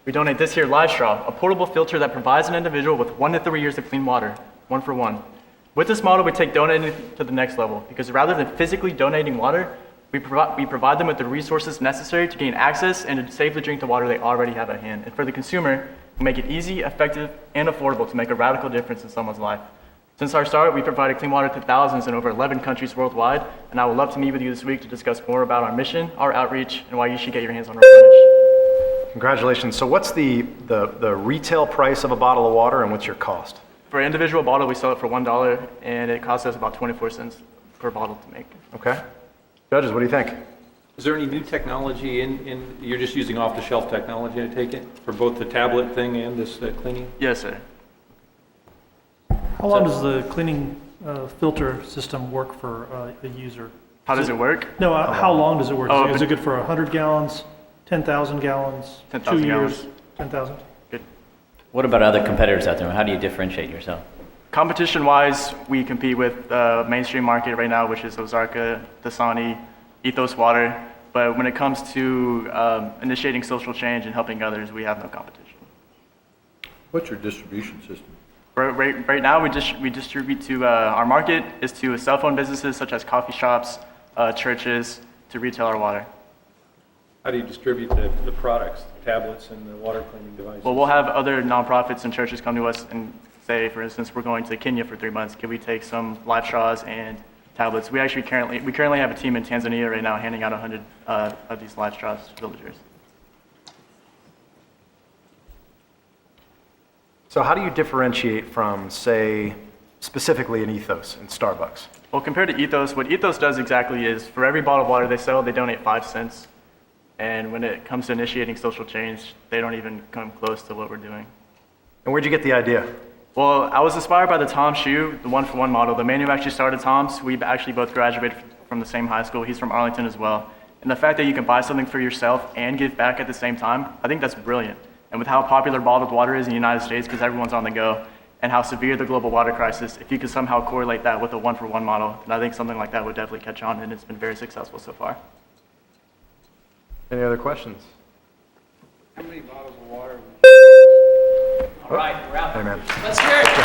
we donate this here Live Straw, a portable filter that provides an individual with 1 to 3 years of clean water, 1 for 1. With this model, we take donating to the next level because rather than physically donating water, we provide them with the resources necessary to gain access and to safely drink the water they already have at hand. And for the consumer, we make it easy, effective, and affordable to make a radical difference in someone's life. Since our start, we provided clean water to thousands in over 11 countries worldwide, and I would love to meet with you this week to discuss more about our mission, our outreach, and why you should get your hands on Replenish. Congratulations. So what's the retail price of a bottle of water and what's your cost? For an individual bottle, we sell it for $1, and it costs us about 24 cents per bottle to make. Okay. Judges, what do you think? Is there any new technology you're just using off-the-shelf technology, I take it, for both the tablet thing and this cleaning? Yes, sir. How long does the cleaning filter system work for a user? How does it work? No, how long does it work? Oh, is it good for 100 gallons, 10,000 gallons, 10,000 2 years, gallons. 10,000? Good. What about other competitors out there? How do you differentiate yourself? Competition-wise, we compete with the mainstream market right now, which is Ozarka, Dasani, Ethos Water. But when it comes to initiating social change and helping others, we have no competition. What's your distribution system? Right now, we distribute to our market is to cell phone businesses such as coffee shops, churches, to retail our water. How do you distribute the products, the tablets and the water cleaning devices? Well, we'll have other nonprofits and churches come to us and say, for instance, we're going to Kenya for 3 months. Can we take some live straws and tablets? We currently have a team in Tanzania right now handing out 100 of these live straws to villagers. So how do you differentiate from, say, specifically an Ethos in Starbucks? Well, compared to Ethos, what Ethos does exactly is for every bottle of water they sell, they donate 5 cents. And when it comes to initiating social change, they don't even come close to what we're doing. And where'd you get the idea? Well, I was inspired by the Tom's shoe, the 1-for-1 model. The man who actually started Tom's, we actually both graduated from the same high school. He's from Arlington as well. And the fact that you can buy something for yourself and give back at the same time, I think that's brilliant. And with how popular bottled water is in the United States, because everyone's on the go, and how severe the global water crisis, if you could somehow correlate that with the 1-for-1 model, then I think something like that would definitely catch on, and it's been very successful so far. Any other questions? How many bottles of water? All right, we're out. Hey, man. Let's hear it. Good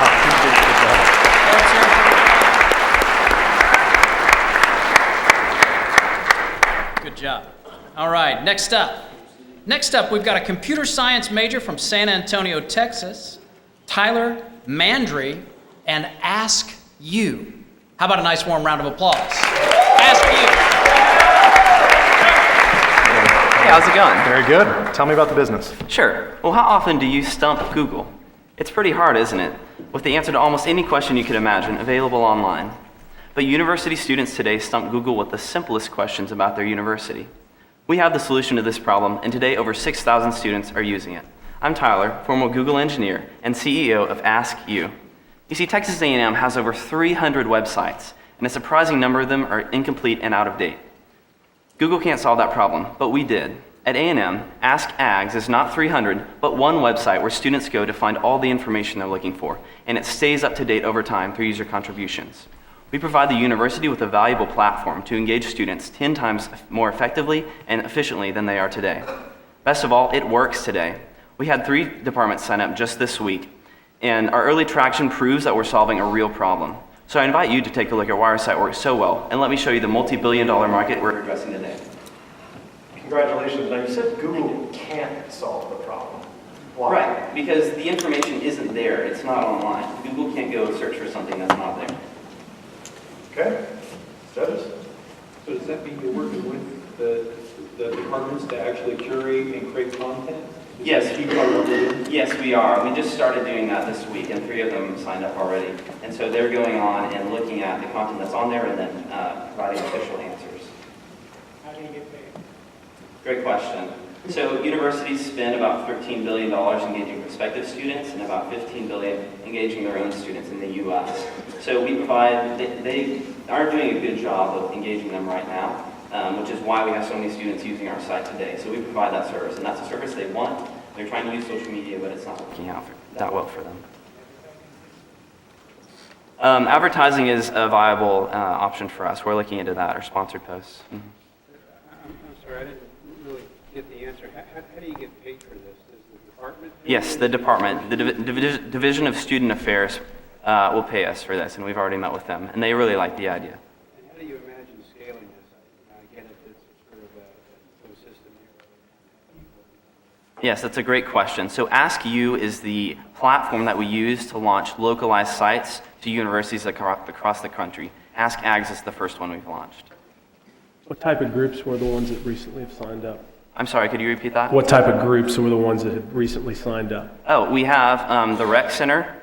job. Good job. All right, next up. Next up, we've got a computer science major from San Antonio, Texas, Tyler Mandry, and Ask You. How about a nice warm round of applause? Ask You. Hey, how's it going? Very good. Tell me about the business. Sure. Well, how often do you stump Google? It's pretty hard, isn't it? With the answer to almost any question you could imagine available online. But university students today stump Google with the simplest questions about their university. We have the solution to this problem, and today over 6,000 students are using it. I'm Tyler, former Google engineer and CEO of Ask You. You see, Texas A&M has over 300 websites, and a surprising number of them are incomplete and out of date. Google can't solve that problem, but we did. At A&M, Ask Ags is not 300, but one website where students go to find all the information they're looking for, and it stays up to date over time through user contributions. We provide the university with a valuable platform to engage students 10 times more effectively and efficiently than they are today. Best of all, it works today. We had 3 departments sign up just this week, and our early traction proves that we're solving a real problem. So I invite you to take a look at why our site works so well, and let me show you the multi-billion-dollar market we're addressing today. Congratulations. Now, you said Google can't solve the problem. Why? Right, because the information isn't there. It's not online. Google can't go search for something that's not there. Okay. Judges? So does that mean you're working with the departments to actually curate and create content? Yes, we are. We just started doing that this week, and 3 of them signed up already. And so they're going on and looking at the content that's on there and then providing official answers. How do you get paid? Great question. So universities spend about $13 billion engaging prospective students and about $15 billion engaging their own students in the U.S. So we provide, they are doing a good job of engaging them right now, which is why we have so many students using our site today. So we provide that service, and that's a service they want. They're trying to use social media, but it's not working out that well for them. Advertising is a viable option for us. We're looking into that, or sponsored posts. Mm-hmm. I'm sorry, I didn't really get the answer. How do you get paid for this? Does the department pay? Yes, the department, the Division of Student Affairs will pay us for this, and we've already met with them, and they really like the idea. And how do you imagine scaling this? I get it, it's sort of a closed system here. Yes, that's a great question. So Ask You is the platform that we use to launch localized sites to universities across the country. Ask Ags is the first one we've launched. What type of groups were the ones that recently have signed up? I'm sorry, could you repeat that? What type of groups were the ones that have recently signed up? Oh, we have the Rec Center,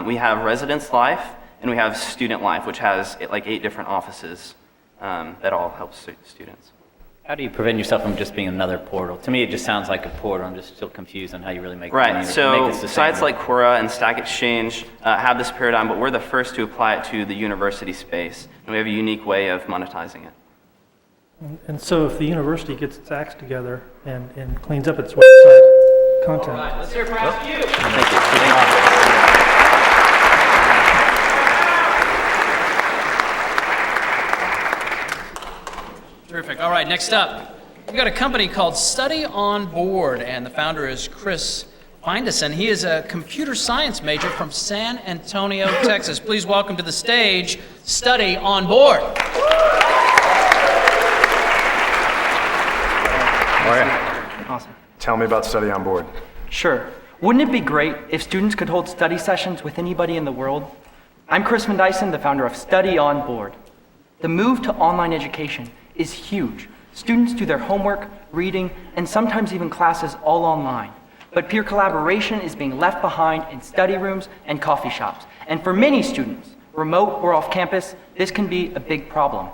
we have Residence Life, and we have Student Life, which has like 8 different offices that all help students. How do you prevent yourself from just being another portal? To me, it just sounds like a portal. I'm just still confused on how you really make money. Right, so sites like Quora and Stack Exchange have this paradigm, but we're the first to apply it to the university space, and we have a unique way of monetizing it. And so if the university gets its acts together and cleans up its website content. All right, let's hear it for Ask You. Thank you. Thank you. Terrific. All right, next up, we've got a company called Study On Board, and the founder is Chris Findeson. He is a computer science major from San Antonio, Texas. Please welcome to the stage, Study On Board. Awesome. Tell me about Study On Board. Sure. Wouldn't it be great if students could hold study sessions with anybody in the world? I'm Chris Findeson, the founder of Study On Board. The move to online education is huge. Students do their homework, reading, and sometimes even classes all online. But peer collaboration is being left behind in study rooms and coffee shops. And for many students, remote or off campus, this can be a big problem.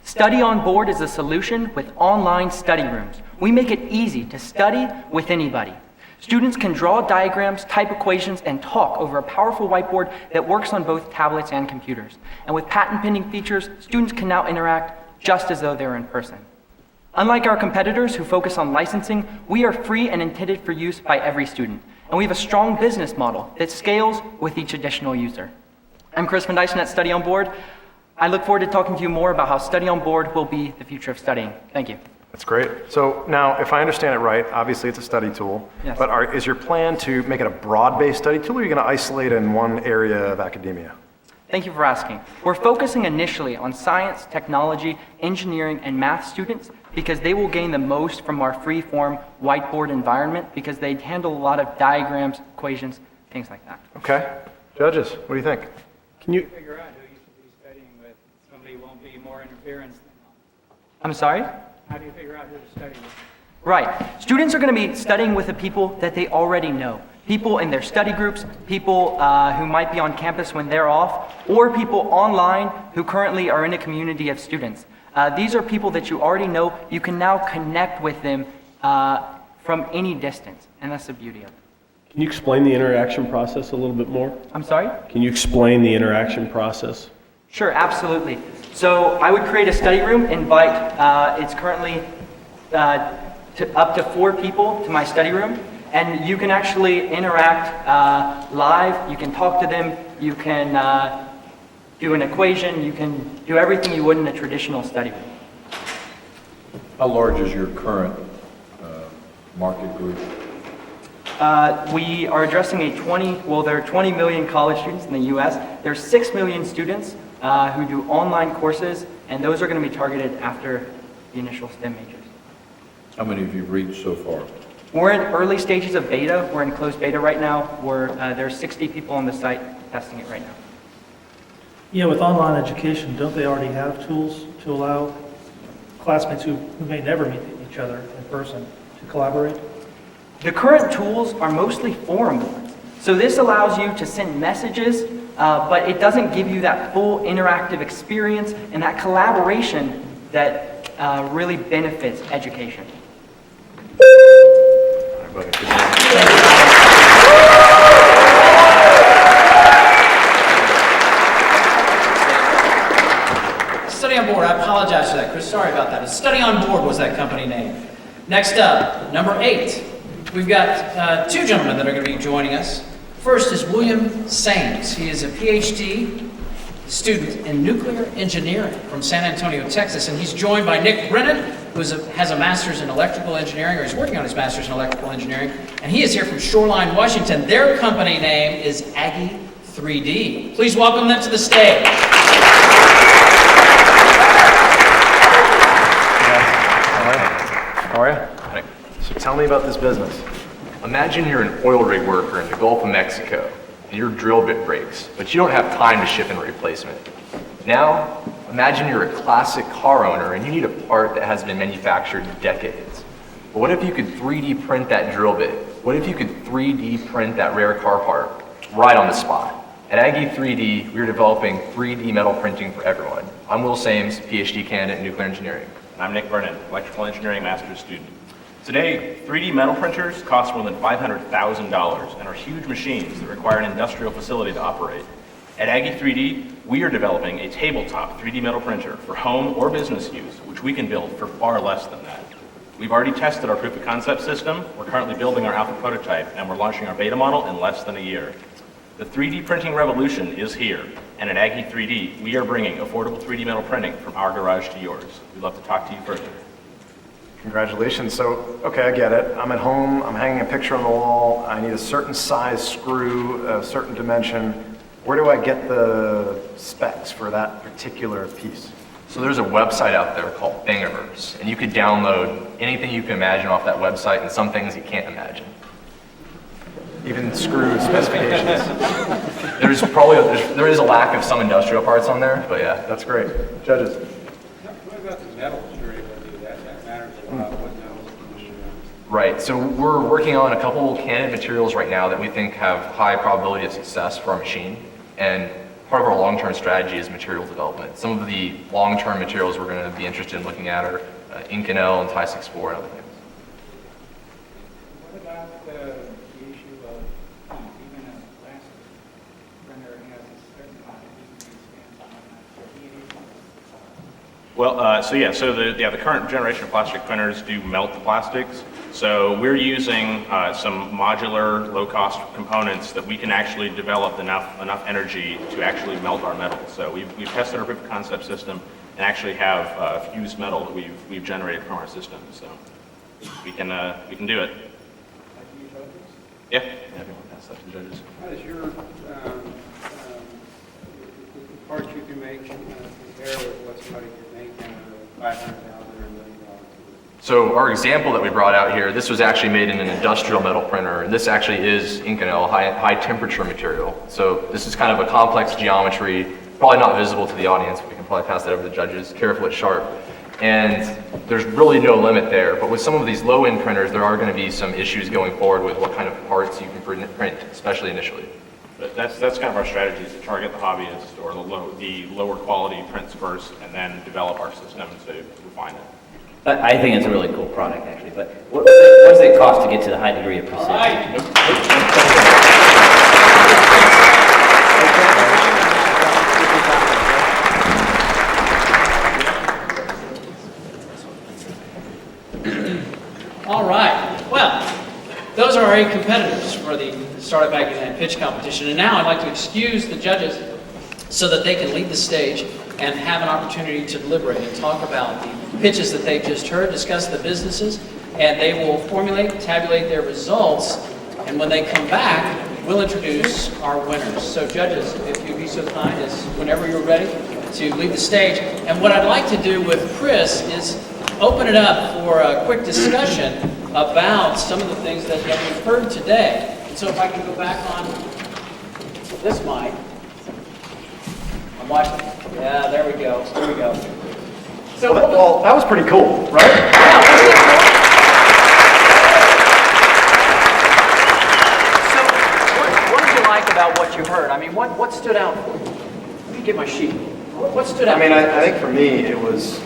Study On Board is a solution with online study rooms. We make it easy to study with anybody. Students can draw diagrams, type equations, and talk over a powerful whiteboard that works on both tablets and computers. And with patent-pending features, students can now interact just as though they're in person. Unlike our competitors who focus on licensing, we are free and intended for use by every student. And we have a strong business model that scales with each additional user. I'm Chris Findeson at Study On Board. I look forward to talking to you more about how Study On Board will be the future of studying. Thank you. That's great. So now, if I understand it right, obviously it's a study tool, Yes. but is your plan to make it a broad-based study tool, or are you going to isolate in one area of academia? Thank you for asking. We're focusing initially on science, technology, engineering, and math students because they will gain the most from our free-form whiteboard environment because they handle a lot of diagrams, equations, things like that. Okay. Judges, what do you think? Can you Figure out who you should be studying with. Somebody won't be more interference than I'm sorry? How do you figure out who to study with? Right. Students are going to be studying with the people that they already know. People in their study groups, people who might be on campus when they're off, or people online who currently are in a community of students. These are people that you already know. You can now connect with them from any distance, and that's the beauty of it. Can you explain the interaction process a little bit more? I'm sorry? Can you explain the interaction process? Sure, absolutely. So I would create a study room, invite, it's currently up to 4 people to my study room, and you can actually interact live, you can talk to them, you can do an equation, you can do everything you would in a traditional study room. How large is your current market group? We are addressing there are 20 million college students in the US. There's 6 million students who do online courses, and those are going to be targeted after the initial STEM majors. How many have you reached so far? We're in early stages of beta. We're in closed beta right now. There's 60 people on the site testing it right now. Yeah, with online education, don't they already have tools to allow classmates who may never meet each other in person to collaborate? The current tools are mostly forum boards. So this allows you to send messages, but it doesn't give you that full interactive experience and that collaboration that really benefits education. Study on Board was that company name. Next up, number 8. We've got 2 gentlemen that are going to be joining us. First is William Sames. He is a PhD student in nuclear engineering from San Antonio, Texas, and he's joined by Nick Brennan, who has a master's in electrical engineering, or he's working on his master's in electrical engineering, and he is here from Shoreline, Washington. Their company name is Aggie 3D. Please welcome them to the stage. How are you? Hi. So tell me about this business. Imagine you're an oil rig worker in the Gulf of Mexico, and your drill bit breaks, but you don't have time to ship in a replacement. Now, imagine you're a classic car owner and you need a part that has been manufactured in decades. But what if you could 3D print that drill bit? What if you could 3D print that rare car part right on the spot? At Aggie 3D, we're developing 3D metal printing for everyone. I'm Will Sames, PhD candidate in nuclear engineering. And I'm Nick Brennan, electrical engineering master's student. Today, 3D metal printers cost more than $500,000 and are huge machines that require an industrial facility to operate. At Aggie 3D, we are developing a tabletop 3D metal printer for home or business use, which we can build for far less than that. We've already tested our proof of concept system, we're currently building our alpha prototype, and we're launching our beta model in less than a year. The 3D printing revolution is here, and at Aggie 3D, we are bringing affordable 3D metal printing from our garage to yours. We'd love to talk to you further. Congratulations. So, okay, I get it. I'm at home, I'm hanging a picture on the wall, I need a certain size screw, a certain dimension. Where do I get the specs for that particular piece? So there's a website out there called Thingiverse, and you could download anything you can imagine off that website and some things you can't imagine. Even screw specifications. There is a lack of some industrial parts on there, but yeah. That's great. Judges. What about the metals you're able to do? That matters a lot. What metals? Right, so we're working on a couple candidate materials right now that we think have high probability of success for our machine, and part of our long-term strategy is material development. Some of the long-term materials we're going to be interested in looking at are Inconel and Ti-64 and other things. What about the issue of heat? Even a plastic printer has a certain amount of heat. Well, so the current generation of plastic printers do melt the plastics. So we're using some modular, low-cost components that we can actually develop enough energy to actually melt our metal. So we've tested our proof of concept system and actually have fused metal that we've generated from our system. So we can do it. Yeah. Yeah, we want to pass that to the judges. How does your the parts you can make compare with what somebody could make in a $500,000 or $1 million? So our example that we brought out here, this was actually made in an industrial metal printer, and this actually is Inconel, high temperature material. So this is kind of a complex geometry, probably not visible to the audience, but we can probably pass that over to the judges. Careful, it's sharp. And there's really no limit there, but with some of these low-end printers, there are going to be some issues going forward with what kind of parts you can print, especially initially. But that's kind of our strategy, is to target the hobbyist or the lower quality prints first, and then develop our system to refine it. I think it's a really cool product, actually, but what does it cost to get to the high degree of precision? All right. Well, those are our 8 competitors for the Startup Aggieland pitch competition. And now I'd like to excuse the judges so that they can leave the stage and have an opportunity to deliberate and talk about the pitches that they've just heard, discuss the businesses, and they will formulate, tabulate their results, and when they come back, we'll introduce our winners. So judges, if you'd be so kind as whenever you're ready to leave the stage. And what I'd like to do with Chris is open it up for a quick discussion about some of the things that we've heard today. And so if I can go back on this mic. I'm watching. Yeah, there we go. There we go. So, well, that was pretty cool, right? Yeah, wasn't it cool? So, what did you like about what you heard? I mean, what stood out for you? Let me get my sheet. What stood out? I mean, I think for me, it was,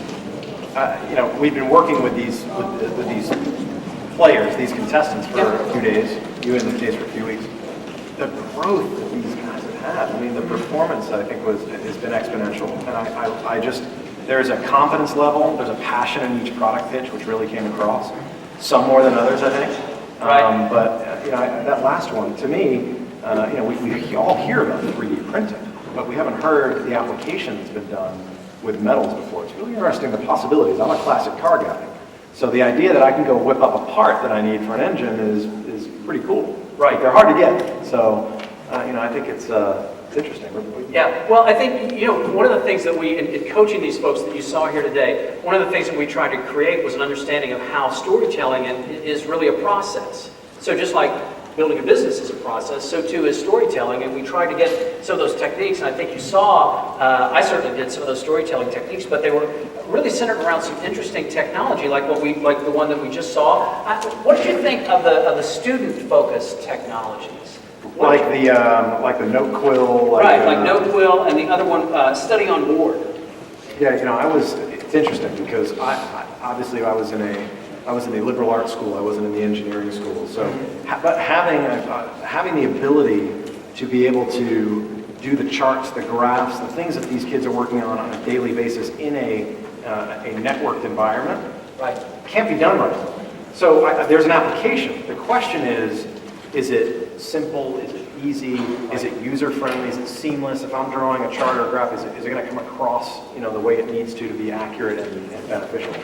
we've been working with these players, these contestants for a few days. You in the case for a few weeks. The growth that these guys have had, I mean, the performance, I think, has been exponential. And I just, there's a confidence level, there's a passion in each product pitch, which really came across. Some more than others, I think. But you know, that last one, to me, you know, we all hear about 3D printing, but we haven't heard the application that's been done with metals before. It's really interesting, the possibilities. I'm a classic car guy. So the idea that I can go whip up a part that I need for an engine is pretty cool. Right. They're hard to get. So, you know, I think it's interesting. Yeah, well, I think, you know, one of the things that we, in coaching these folks that you saw here today, one of the things that we tried to create was an understanding of how storytelling is really a process. So just like building a business is a process, so too is storytelling, and we tried to get some of those techniques, and I think you saw, I certainly did some of those storytelling techniques, but they were really centered around some interesting technology, like the one that we just saw. What did you think of the student-focused technologies? Like the Notequill. Like Notequill, and the other one, Study on Board. Yeah, you know, it's interesting because obviously I was in a liberal arts school. I wasn't in the engineering school. So, but having the ability to be able to do the charts, the graphs, the things that these kids are working on a daily basis in a networked environment, can't be done right now. So there's an application. The question is it simple? Is it easy? Is it user-friendly? Is it seamless? If I'm drawing a chart or a graph, is it going to come across, you know, the way it needs to be accurate and beneficial?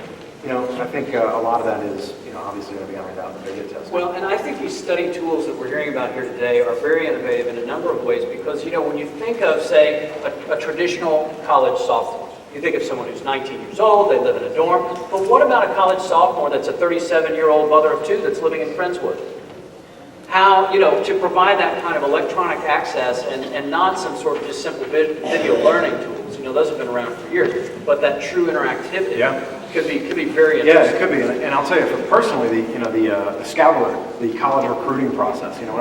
You know, I think a lot of that is, you know, obviously going to be ironed out in the beta test. Well, and I think these study tools that we're hearing about here today are very innovative in a number of ways because, you know, when you think of, say, a traditional college sophomore, you think of someone who's 19 years old, they live in a dorm, but what about a college sophomore that's a 37-year-old mother of two that's living in Friendswood? How, you know, to provide that kind of electronic access and not some sort of just simple video learning tools. You know, those have been around for years, but that true interactivity could be very interesting. Yeah, it could be, and I'll tell you, personally, the scout alert, the college recruiting process. You know,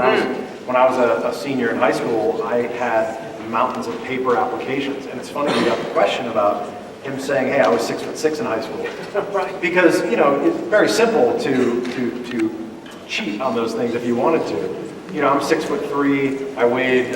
when I was a senior in high school, I had mountains of paper applications, and it's funny we got the question about him saying, "Hey, I was 6'6" in high school," right? Because you know, it's very simple to cheat on those things if you wanted to. You know, I'm 6'3". I weighed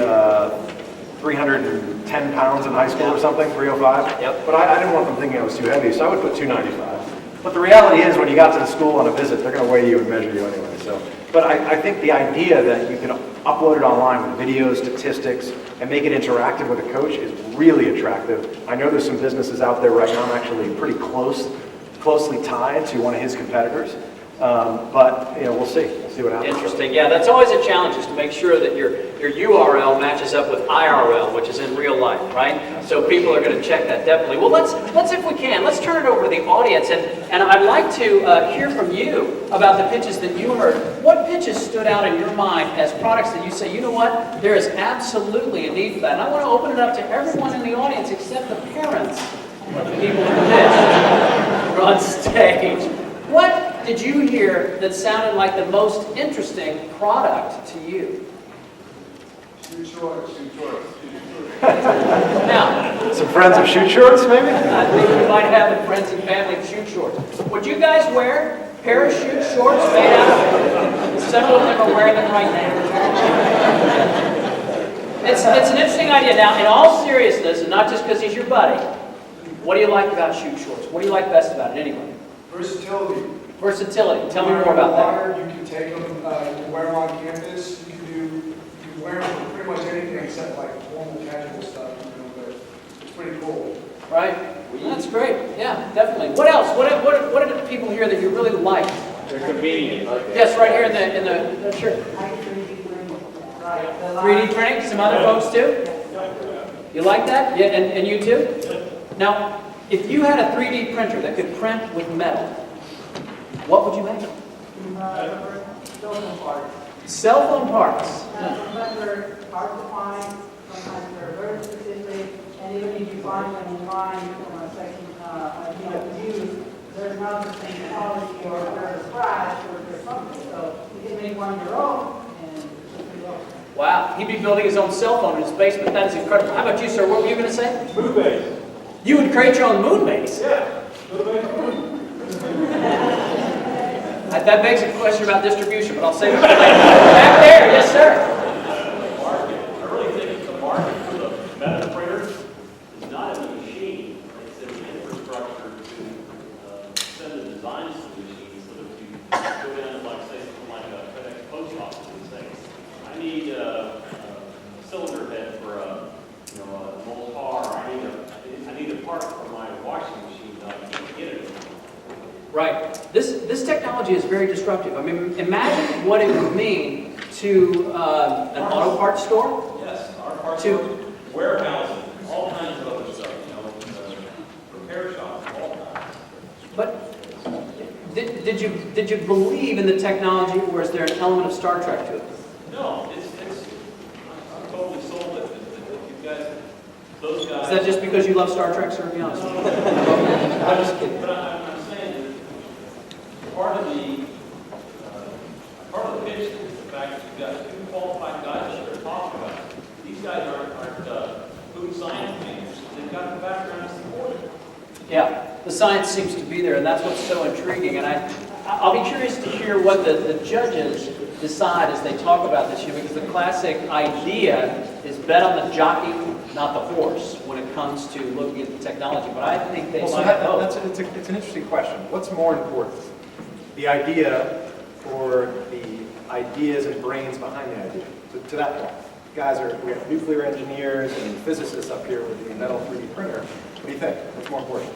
310 pounds in high school or something, 305. Yep. But I didn't want them thinking I was too heavy, so I would put 295. But the reality is, when you got to the school on a visit, they're going to weigh you and measure you anyway. So, but I think the idea that you can upload it online with videos, statistics, and make it interactive with a coach is really attractive. I know there's some businesses out there right now. I'm actually pretty closely tied to one of his competitors. But you know, we'll see. We'll see what happens. Interesting. Yeah, that's always a challenge, is to make sure that your URL matches up with IRL, which is in real life, right? So people are going to check that definitely. Well, let's if we can, let's turn it over to the audience, and I'd like to hear from you about the pitches that you heard. What pitches stood out in your mind as products that you say, you know what, there is absolutely a need for that? And I want to open it up to everyone in the audience except the parents of the people who pitched on stage. What did you hear that sounded like the most interesting product to you? Shoot shorts. Now, some friends of Chute shorts, maybe? I think we might have the friends and family of Chute shorts. Would you guys wear parachute shorts made out of? Several of them are wearing them right now. It's an interesting idea. Now, in all seriousness, and not just because he's your buddy, what do you like about Chute shorts? What do you like best about it, anyway? Versatility. Versatility. Tell me more about that. You can take them, you can wear them on campus. You can wear them for pretty much anything except like formal casual stuff. You know, but it's pretty cool. Right? That's great. Yeah, definitely. What else? What are the people here that you really like? They're convenient. Yes, right here in the sure. 3D printing. Some other folks too. You like that? Yeah, and you too. Now, if you had a 3D printer that could print with metal, what would you make? Cell phone parts. Cell phone parts. Sometimes they're hard to find, sometimes they're very specific, and even if you find them online from a section use, there's not the same quality, or there's a scratch, or there's something. So you can make one your own, and it's pretty well. Wow, he'd be building his own cell phone in his basement. That is incredible. How about you, sir? What were you going to say? Moon base. You would create your own moon base? Yeah. That begs a question about distribution, but I'll save it for later. Back there, yes, sir. I really think the market for the metal printers is not in the machine, it's in the very disruptive. I mean, imagine what it would mean to an auto parts store. Yes, our parts To warehouses, all kinds of other stuff, repair shops, all kinds. But did you believe in the technology, or is there an element of Star Trek to it? No, I'm totally sold that you guys, those guys. Is that just because you love Star Trek, sir? Be honest. I'm just kidding. But I'm saying that part of the pitch is the fact that you've got two qualified guys that are talking about it. These guys aren't food science majors. They've got the background to support it. Yeah, the science seems to be there, and that's what's so intriguing. And I'll be curious to hear what the judges decide as they talk about this year, because the classic idea is bet on the jockey, not the horse, when it comes to looking at the technology. But I think they might have both. It's an interesting question. What's more important? The idea or the ideas and brains behind the idea? To that point. We have nuclear engineers and physicists up here with the metal 3D printer. What do you think? What's more important?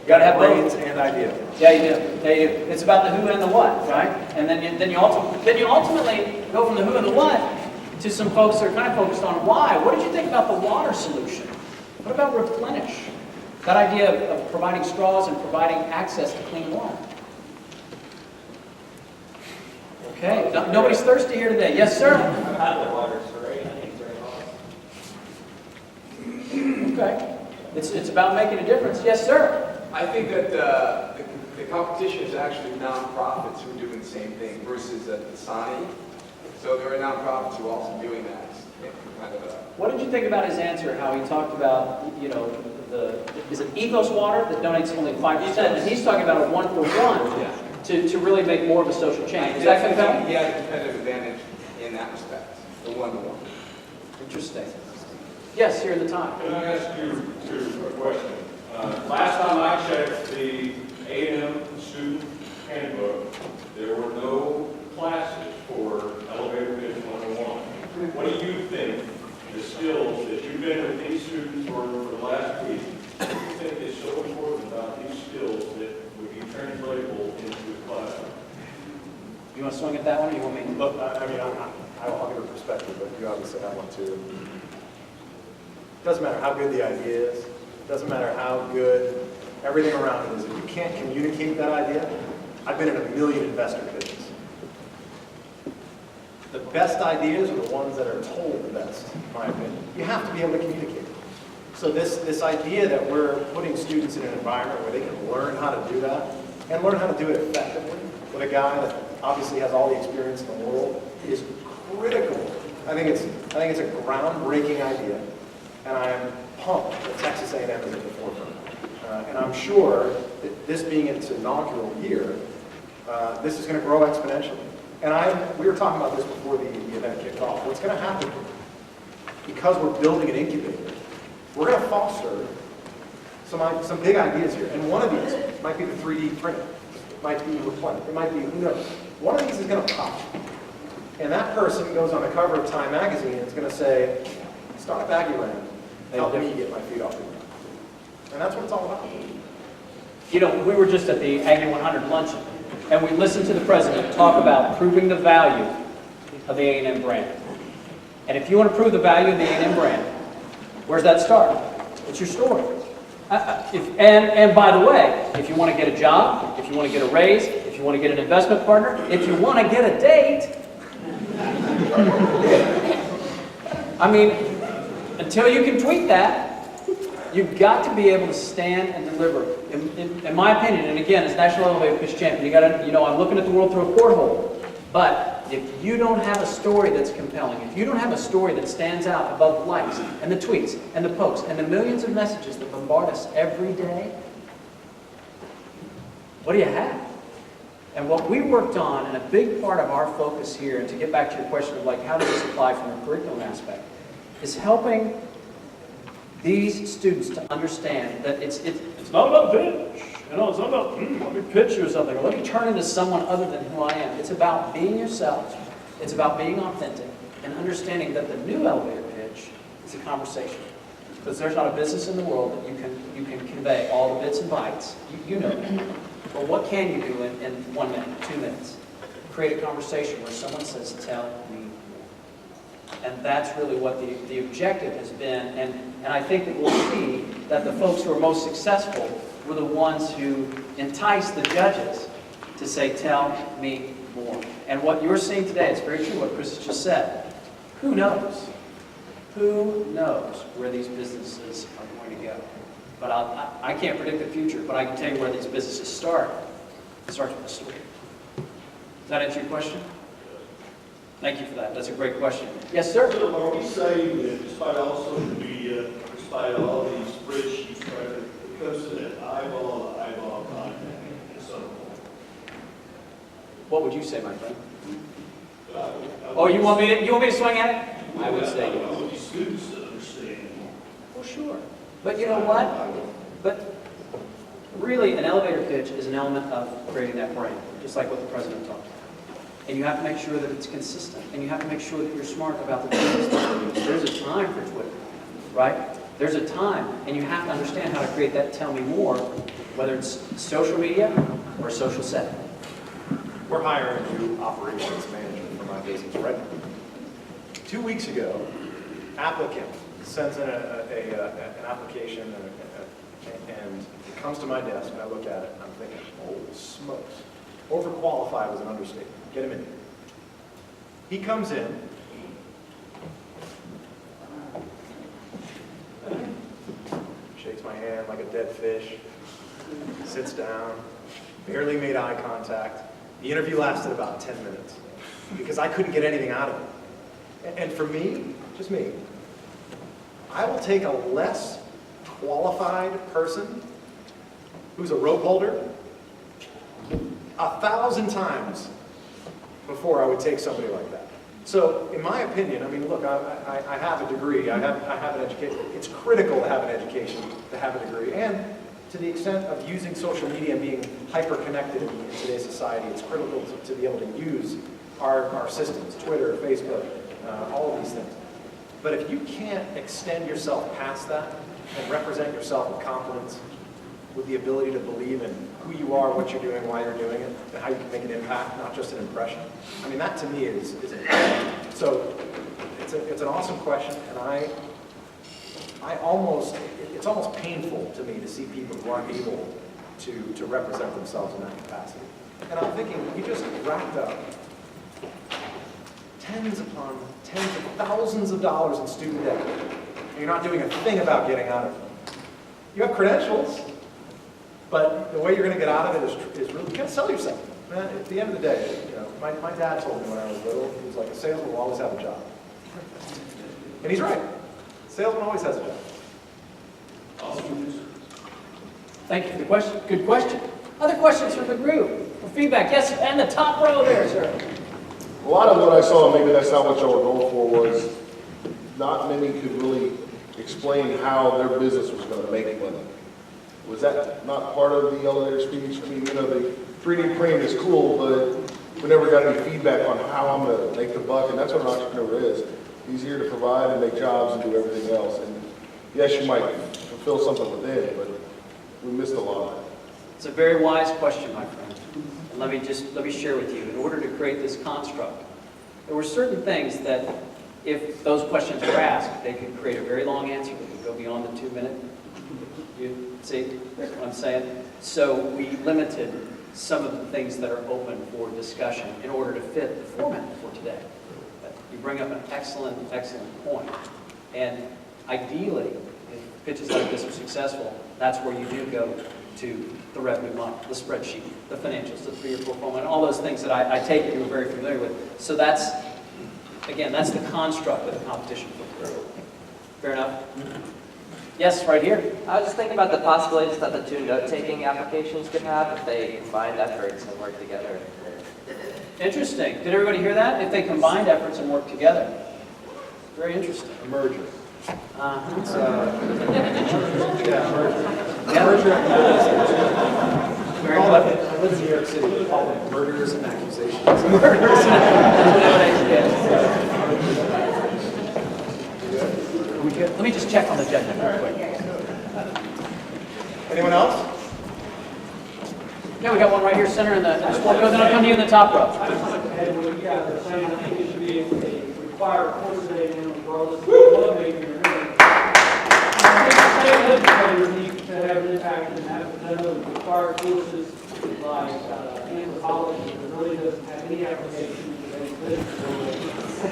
You got to have brains and idea. Yeah, you do. Yeah, you do. It's about the who and the what, right? And then you ultimately go from the who and the what to some folks that are kind of focused on why. What did you think about the water solution? What about Replenish? That idea of providing straws and providing access to clean water. Okay, nobody's thirsty here today. Yes, sir? I've had the water, sir. I think it's very hot. Okay. It's about making a difference. Yes, sir? I think that the competition is actually nonprofits who are doing the same thing versus the Dasani. So there are nonprofits who are also doing that. Kind of What did you think about his answer, how he talked about, is it Ethos Water that donates only 5%? And he's talking about a 1-for-1 to really make more of a social change. Is that compelling? He has a competitive advantage in that respect, the 1-to-1. Interesting. Yes, here at the top. Can I ask you a question? Last time I checked the A&M student handbook, there were no classes for elevator pitch 101. What do you think the skills that you've been with these students for the last week, what do you think is so important about these skills that would be translatable into the classroom? You want to swing at that one, or you want me? Look, I'll give a perspective, but you obviously have one too. It doesn't matter how good the idea is. It doesn't matter how good everything around it is. If you can't communicate that idea, I've been in a million investor pitches. The best ideas are the ones that are told the best, in my opinion. You have to be able to communicate. So this idea that we're putting students in an environment where they can learn how to do that, and learn how to do it effectively, with a guy that obviously has all the experience in the world, is critical. I think it's a groundbreaking idea, and I'm pumped that Texas A&M is at the forefront. And I'm sure that this being its inaugural year, this is going to grow exponentially. And we were talking about this before the event kicked off. What's going to happen, because we're building an incubator, we're going to foster some big ideas here. And one of these might be the 3D printer. It might be Replenish. It might be, who knows. One of these is going to pop. And that person goes on the cover of Time magazine and is going to say, Startup Aggieland, help me get my feet off the ground. And that's what it's all about. We were just at the Aggie 100 luncheon, and we listened to the president talk about proving the value of the A&M brand. And if you want to prove the value of the A&M brand, where's that start? It's your story. And by the way, if you want to get a job, if you want to get a raise, if you want to get an investment partner, if you want to get a date, I mean, until you can tweet that, you've got to be able to stand and deliver. In my opinion, and again, as National Elevator Pitch Champion, you got to, I'm looking at the world through a porthole. But if you don't have a story that's compelling, if you don't have a story that stands out above the likes and the tweets and the posts and the millions of messages that bombard us every day, what do you have? And what we worked on, and a big part of our focus here, and to get back to your question of how does this apply from a curriculum aspect, is helping these students to understand that it's not about pitch. It's not about, let me pitch you or something, or let me turn into someone other than who I am. It's about being yourself. It's about being authentic and understanding that the new elevator pitch is a conversation. Because there's not a business in the world that you can convey all the bits and bytes. You know that. But what can you do in 1 minute, 2 minutes? Create a conversation where someone says, tell me more. And that's really what the objective has been. And I think that we'll see that the folks who are most successful were the ones who enticed the judges to say, tell me more. And what you're seeing today, it's very true what Chris has just said. Who knows? Who knows where these businesses are going to go? But I can't predict the future, but I can tell you where these businesses start. It starts with a story. Does that answer your question? Thank you for that. That's a great question. Yes, sir? So are we saying that despite all social media, despite all these spreadsheets, right, it comes to that eyeball contact at some point? What would you say, my friend? Oh, you want me to swing at it? I would say yes. I want these students to understand. Well, sure. But you know what? But really, an elevator pitch is an element of creating that brand, just like what the president talked about. And you have to make sure that it's consistent, and you have to make sure that you're smart about the business that you use. There's a time for Twitter, right? There's a time, and you have to understand how to create that tell me more, whether it's social media or a social setting. We're hiring a new operations manager for my business right now. 2 weeks ago, applicant sends in an application and it comes to my desk and I look at it and I'm thinking, oh smokes, overqualified was an understatement. Get him in. He comes in, shakes my hand like a dead fish, sits down, barely made eye contact. The interview lasted about 10 minutes because I couldn't get anything out of it. And for me, just me, I will take a less qualified person who's a rope holder 1,000 times before I would take somebody like that. So in my opinion, I mean, look, I have a degree, I have an education. It's critical to have an education, to have a degree. And to the extent of using social media and being hyper-connected in today's society, it's critical to be able to use our systems, Twitter, Facebook, all of these things. But if you can't extend yourself past that and represent yourself with confidence, with the ability to believe in who you are, what you're doing, why you're doing it, and how you can make an impact, not just an impression. I mean, that to me is so it's an awesome question, and it's almost painful to me to see people who aren't able to represent themselves in that capacity. And I'm thinking, you just racked up tens of thousands of dollars in student debt, and you're not doing a thing about getting out of it. You have credentials, but the way you're going to get out of it is really, you got to sell yourself. Man, at the end of the day, you know, my dad told me when I was little, he was like, a salesman will always have a job. And he's right. A salesman always has a job. Thank you for the question. Good question. Other questions from the group? For feedback? Yes, and the top row there, sir. A lot of what I saw, maybe that's not what y'all were going for, was not many could really explain how their business was going to make money. Was that not part of the elevator speech? I mean, you know, the 3D printing is cool, but we never got any feedback on how I'm going to make the buck, and that's what an entrepreneur is. He's here to provide and make jobs and do everything else. And yes, you might fulfill something within, but we missed a lot of that. It's a very wise question, my friend. And let me share with you. In order to create this construct, there were certain things that, if those questions were asked, they could create a very long answer that could go beyond the 2 minute. You see what I'm saying? So we limited some of the things that are open for discussion in order to fit the format for today. But you bring up an excellent, excellent point. And ideally, if pitches like this are successful, that's where you do go to the revenue model, the spreadsheet, the financials, the 3 or 4 format, all those things that I take it you're very familiar with. So that's, again, that's the construct of the competition for growth. Fair enough? Yes, right here. I was just thinking about the possibilities that the two note-taking applications could have if they combined efforts and worked together. Interesting. Did everybody hear that? If they combined efforts and worked together. Very interesting. A merger. Very clever. I live in New York City. We call them murders and accusations. Let me just check on the judgment real quick. Anyone else? Okay, we got one right here, center in the sport coat, then I'll come to you in the top row. Yeah, they're saying I think it should be a required course of A&M regardless of what major you're in. State legislators need to have an impact in that, because I know the required courses like anthropology that really doesn't have any application to any business.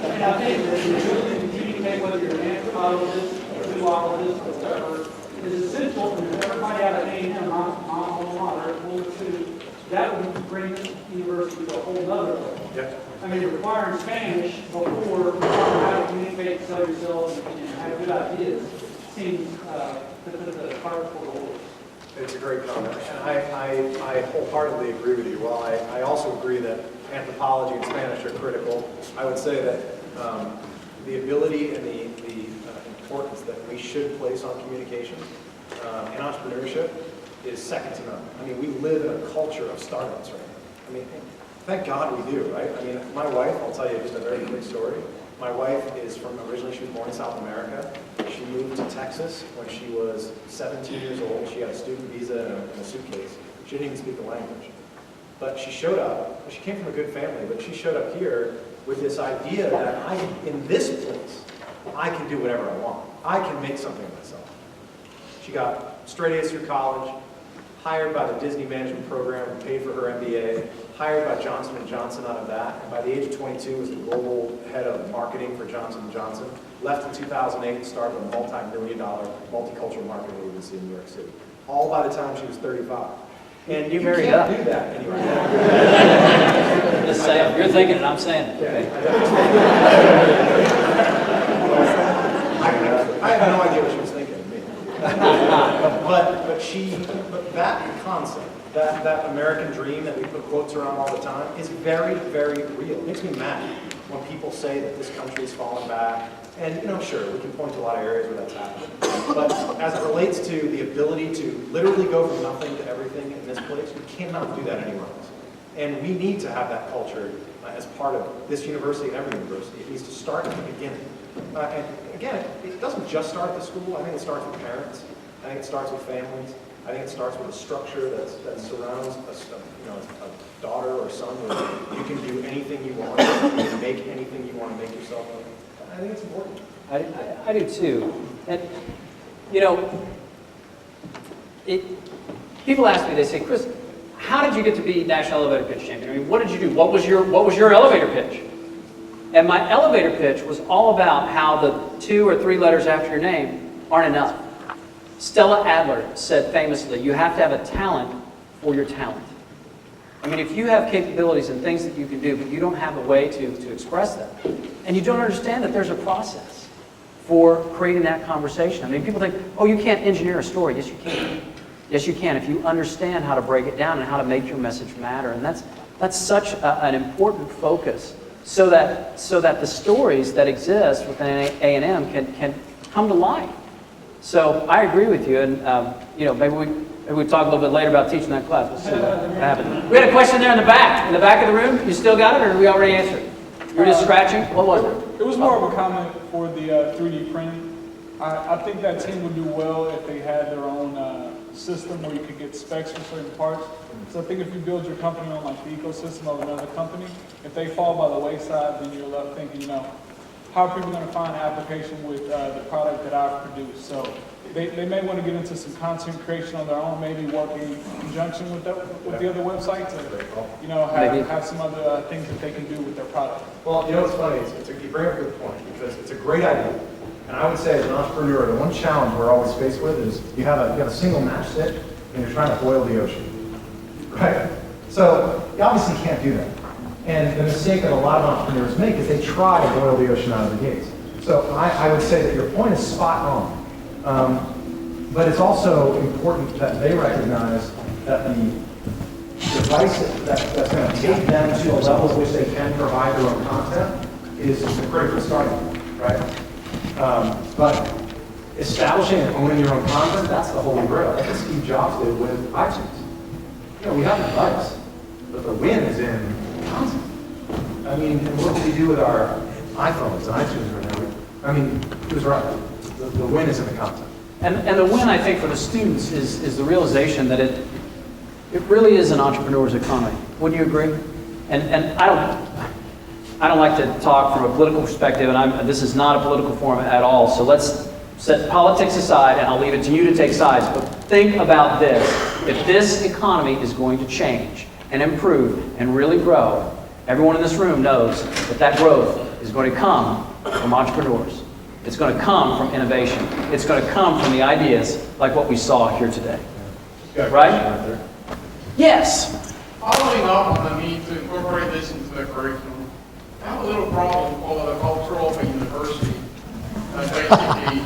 And I think that the ability to communicate whether you're an anthropologist, or zoologist, or whatever, is essential, and everybody out of A&M, my alma mater, that would bring the university to a whole nother level. Yep. I mean, requiring Spanish before requiring how to communicate, sell yourself, and have good ideas seems to put the cart before the horse. It's a great comment, and I wholeheartedly agree with you. While I also agree that anthropology and Spanish are critical, I would say that the ability and the importance that we should place on communication and entrepreneurship is second to none. I mean, we live in a culture of startups right now. I mean, thank God we do, right? I mean, my wife, I'll tell you just a very quick story. My wife is originally she was born in South America. She moved to Texas when she was 17 years old. She had a student visa and a suitcase. She didn't even speak the language. But she showed up, she came from a good family, but she showed up here with this idea that in this place, I can do whatever I want. I can make something of myself. She got straight A's through college, hired by the Disney management program, who paid for her MBA, hired by Johnson & Johnson out of that, and by the age of 22 was the global head of marketing for Johnson & Johnson. Left in 2008 and started a multi-million-dollar multicultural marketing agency in New York City. All by the time she was 35. And you married can't up. do that anyway. Just saying, you're thinking it, I'm saying it. Okay. I have no idea what she was thinking of me. but that concept, that American dream that we put quotes around all the time is very, very real. It makes me mad when people say that this country is falling back. And, sure, we can point to a lot of areas where that's happening. But as it relates to the ability to literally go from nothing to everything in this place, we cannot do that anywhere else. And we need to have that culture as part of this university and every university. It needs to start at the beginning. And again, it doesn't just start at the school. I think it starts with parents. I think it starts with families. I think it starts with a structure that surrounds a daughter or son where you can do anything you want. You can make anything you want to make yourself. I think it's important. I do too. And, people ask me, they say, Chris, how did you get to be National Elevator Pitch Champion? I mean, what did you do? What was your elevator pitch? And my elevator pitch was all about how the 2 or 3 letters after your name aren't enough. Stella Adler said famously, you have to have a talent for your talent. I mean, if you have capabilities and things that you can do, but you don't have a way to express them, and you don't understand that there's a process for creating that conversation. I mean, people think, oh, you can't engineer a story. Yes, you can. Yes, you can if you understand how to break it down and how to make your message matter. And that's such an important focus so that the stories that exist within A&M can come to life. So I agree with you, and maybe we talk a little bit later about teaching that class. We'll see what happens. We had a question there in the back of the room. You still got it, or did we already answer it? You were just scratching? What was it? It was more of a comment for the 3D printing. I think that team would do well if they had their own system where you could get specs for certain parts. So I think if you build your company on like the ecosystem of another company, if they fall by the wayside, then you're left thinking, how are people going to find an application with the product that I've produced? So they may want to get into some content creation on their own, maybe working in conjunction with the other websites, and have some other things that they can do with their product. Well, what's funny is you bring up a good point because it's a great idea. And I would say as an entrepreneur, the one challenge we're always faced with is you have a single matchstick and you're trying to boil the ocean, right? So you obviously can't do that. And the mistake that a lot of entrepreneurs make is they try to boil the ocean out of the gates. So I would say that your point is spot on. But it's also important that they recognize that the device that's going to take them to a level at which they can provide their own content is the critical starting point, right? But establishing and owning your own content, that's the holy grail. That's what Steve Jobs did with iTunes. We have a device, but the win is in content. I mean, and what did we do with our iPhones and iTunes right now? I mean, he was right. The win is in the content. And the win, I think, for the students is the realization that It really is an entrepreneur's economy. Wouldn't you agree? And I don't like to talk from a political perspective, and this is not a political forum at all, so let's set politics aside, and I'll leave it to you to take sides. But think about this. If this economy is going to change and improve and really grow, everyone in this room knows that that growth is going to come from entrepreneurs. It's going to come from innovation. It's going to come from the ideas like what we saw here today. Right? Yes. Following up on the need to incorporate this into the curriculum, I have a little problem called the culture of a university that basically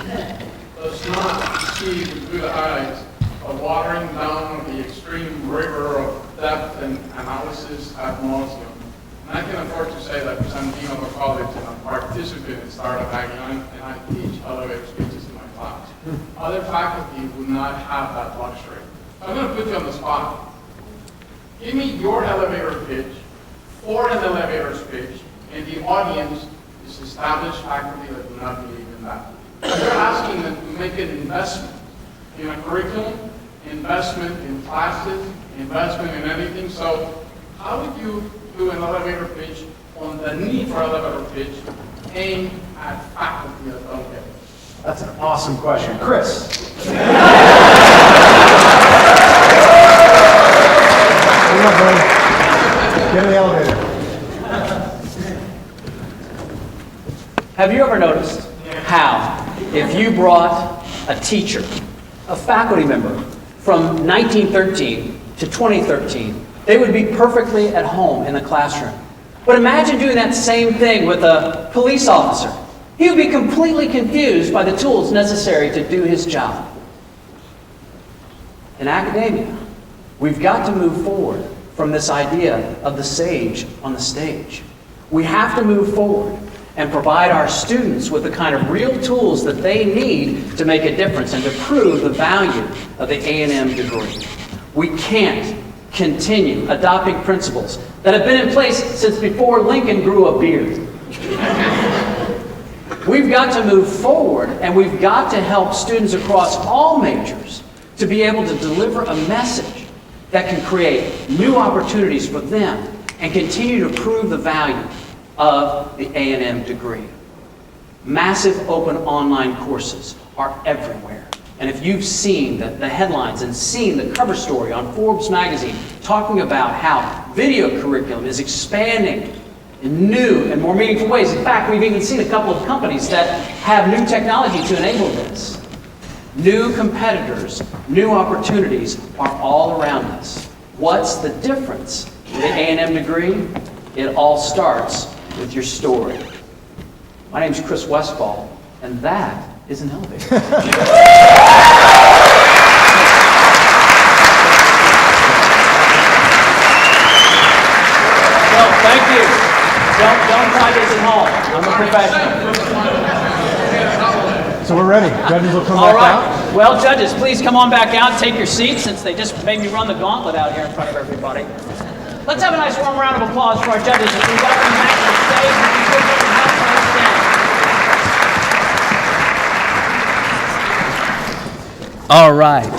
does not see through the eyes of watering down the extreme rigor of depth and analysis ad nauseum. And I can afford to say that because I'm dean of a college and I'm participant in Startup Aggieland and I teach elevator speeches in my class. Other faculty would not have that luxury. So I'm going to put you on the spot. Give me your elevator pitch for an elevator speech, and the audience is established faculty that do not believe in that. You're asking them to make an investment in a curriculum, investment in classes, investment in anything. So how would you do an elevator pitch on the need for elevator pitch aimed at faculty that don't get it? That's an awesome question. Chris. Come on, buddy. Get in the elevator. Have you ever noticed how, if you brought a teacher, a faculty member, from 1913 to 2013, they would be perfectly at home in the classroom. But imagine doing that same thing with a police officer. He would be completely confused by the tools necessary to do his job. In academia, we've got to move forward from this idea of the sage on the stage. We have to move forward and provide our students with the kind of real tools that they need to make a difference and to prove the value of the A&M degree. We can't continue adopting principles that have been in place since before Lincoln grew a beard. We've got to move forward, and we've got to help students across all majors to be able to deliver a message that can create new opportunities for them and continue to prove the value of the A&M degree. Massive open online courses are everywhere. And if you've seen the headlines and seen the cover story on Forbes magazine talking about how video curriculum is expanding in new and more meaningful ways. In fact, we've even seen a couple of companies that have new technology to enable this. New competitors, new opportunities are all around us. What's the difference with the A&M degree? It all starts with your story. My name's Chris Westfall, and that is an elevator. Well, thank you. Don't try this at home. I'm a professional. So we're ready. Judges will come All back right. out. Well, judges, please come on back out. Take your seats since they just made me run the gauntlet out here in front of everybody. Let's have a nice warm round of applause for our judges as we welcome them back to the stage. And we give them a hand. All right.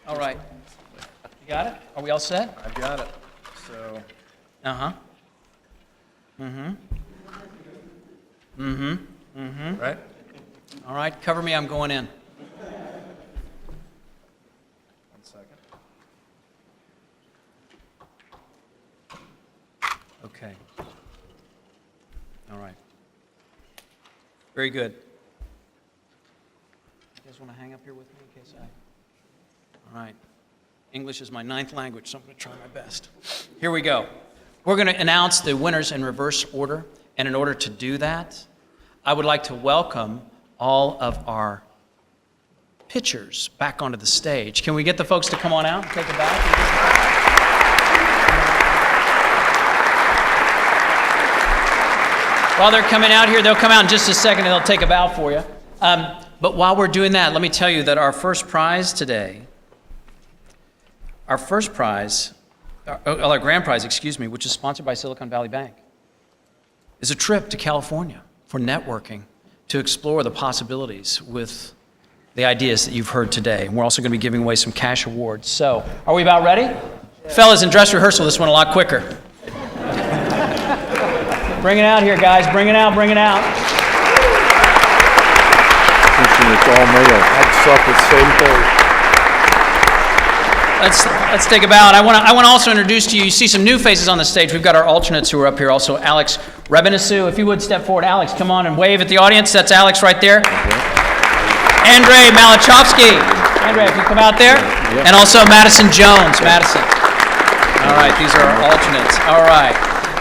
All right. You got it? Are we all set? I've got it. So. Uh-huh. Mm-hmm. Mm-hmm. Mm-hmm. Right? All right, cover me, I'm going in. 1 second. Okay. All right. Very good. You guys want to hang up here with me in case I... All right. English is my 9th language, so I'm going to try my best. Here we go. We're going to announce the winners in reverse order, and in order to do that, I would like to welcome all of our pitchers back onto the stage. Can we get the folks to come on out and take a bow? While they're coming out here, they'll come out in just a second and they'll take a bow for you. But while we're doing that, let me tell you that our first prize today, our grand prize, which is sponsored by Silicon Valley Bank, is a trip to California for networking to explore the possibilities with the ideas that you've heard today. And we're also going to be giving away some cash awards. So, are we about ready? Fellas, in dress rehearsal, this went a lot quicker. Bring it out here, guys. Bring it out, bring it out. It's all male. I'd suck the same thing. Let's take a bow. And I want to also introduce to you, you see some new faces on the stage. We've got our alternates who are up here also. Alex Replenish, if you would step forward. Alex, come on and wave at the audience. That's Alex right there. Andre Malachovsky. Andre, if you come out there. And also Madison Jones. Madison. All right, these are our alternates. All right.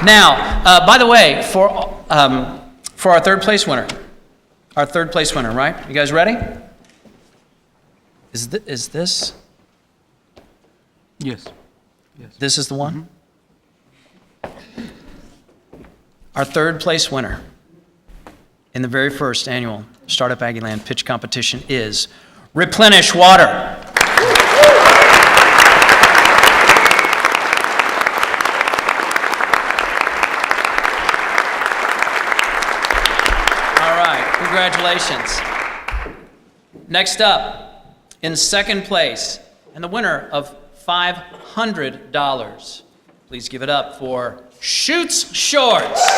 Now, by the way, for our third place winner, right? You guys ready? Is this? Yes. This is the one? Our third place winner in the very first annual Startup Aggieland pitch competition is Replenish Water. All right, congratulations. Next up, in second place, and the winner of $500. Please give it up for Chutes Shorts.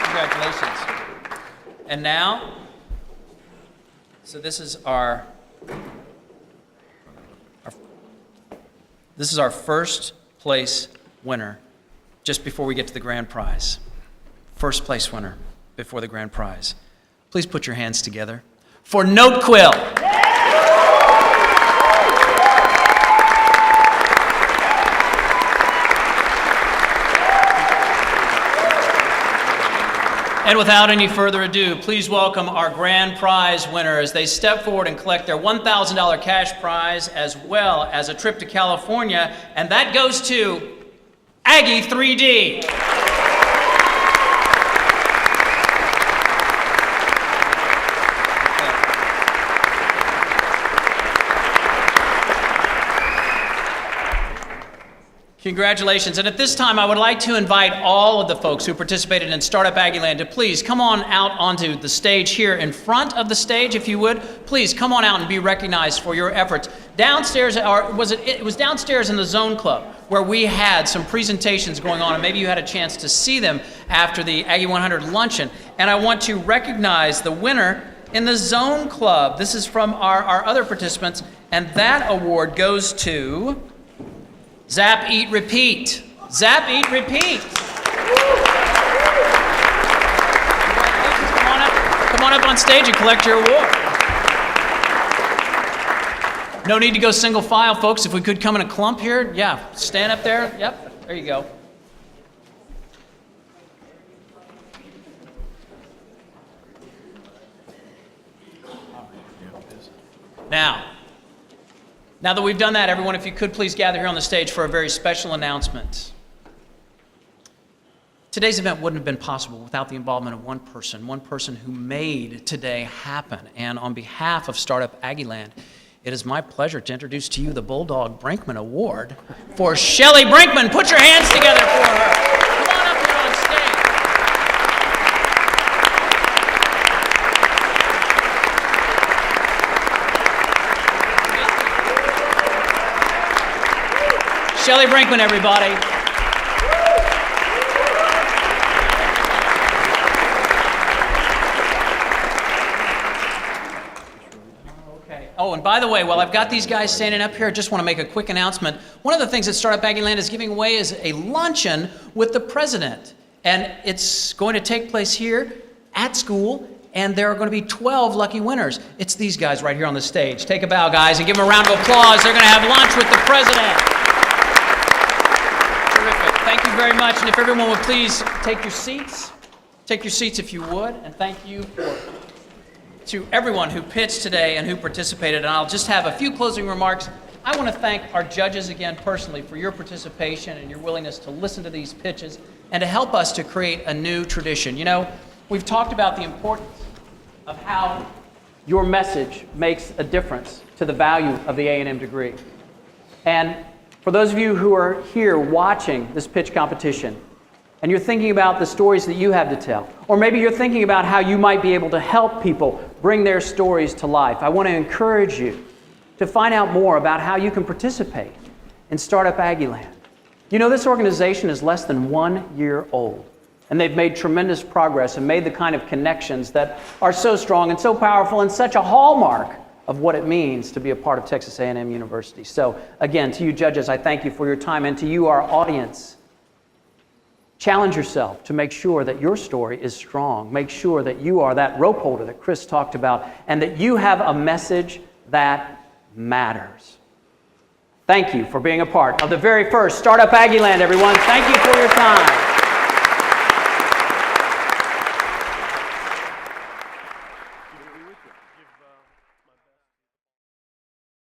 Congratulations. And now, so this is our first place winner just before we get to the grand prize. First place winner before the grand prize. Please put your hands together for Notequill. And without any further ado, please welcome our grand prize winner as they step forward and collect their $1,000 cash prize as well as a trip to California, and that goes to Aggie 3D. Congratulations. And at this time, I would like to invite all of the folks who participated in Startup Aggieland to please come on out onto the stage here in front of the stage, if you would. Please come on out and be recognized for your efforts. Downstairs, it was downstairs in the Zone Club where we had some presentations going on, and maybe you had a chance to see them after the Aggie 100 luncheon. And I want to recognize the winner in the Zone Club. This is from our other participants, and that award goes to ZapEatRepeat. ZapEatRepeat. Come on up on stage and collect your award. No need to go single file, folks. If we could come in a clump here, yeah, stand up there. Yep, there you go. Now that we've done that, everyone, if you could please gather here on the stage for a very special announcement. Today's event wouldn't have been possible without the involvement of one person who made today happen. And on behalf of Startup Aggieland, it is my pleasure to introduce to you the Bulldog Brinkman Award for Shelly Brinkman. Put your hands together for her. Come on up here on stage. Shelly Brinkman, everybody. Okay. Oh, and by the way, while I've got these guys standing up here, I just want to make a quick announcement. One of the things that Startup Aggieland is giving away is a luncheon with the president. And it's going to take place here at school, and there are going to be 12 lucky winners. It's these guys right here on the stage. Take a bow, guys, and give them a round of applause. They're going to have lunch with the president. very much, and if everyone would please take your seats. Take your seats if you would, and thank you to everyone who pitched today and who participated. And I'll just have a few closing remarks. I want to thank our judges again personally for your participation and your willingness to listen to these pitches and to help us to create a new tradition. You know, we've talked about the importance of how your message makes a difference to the value of the A&M degree. And for those of you who are here watching this pitch competition, and you're thinking about the stories that you have to tell, or maybe you're thinking about how you might be able to help people bring their stories to life, I want to encourage you to find out more about how you can participate in Startup Aggieland. You know, this organization is less than 1 year old, and they've made tremendous progress and made the kind of connections that are so strong and so powerful and such a hallmark of what it means to be a part of Texas A&M University. So again, to you judges, I thank you for your time, and to you, our audience, challenge yourself to make sure that your story is strong. Make sure that you are that rope holder that Chris talked about, and that you have a message that matters. Thank you for being a part of the very first Startup Aggieland, everyone. Thank you for your time.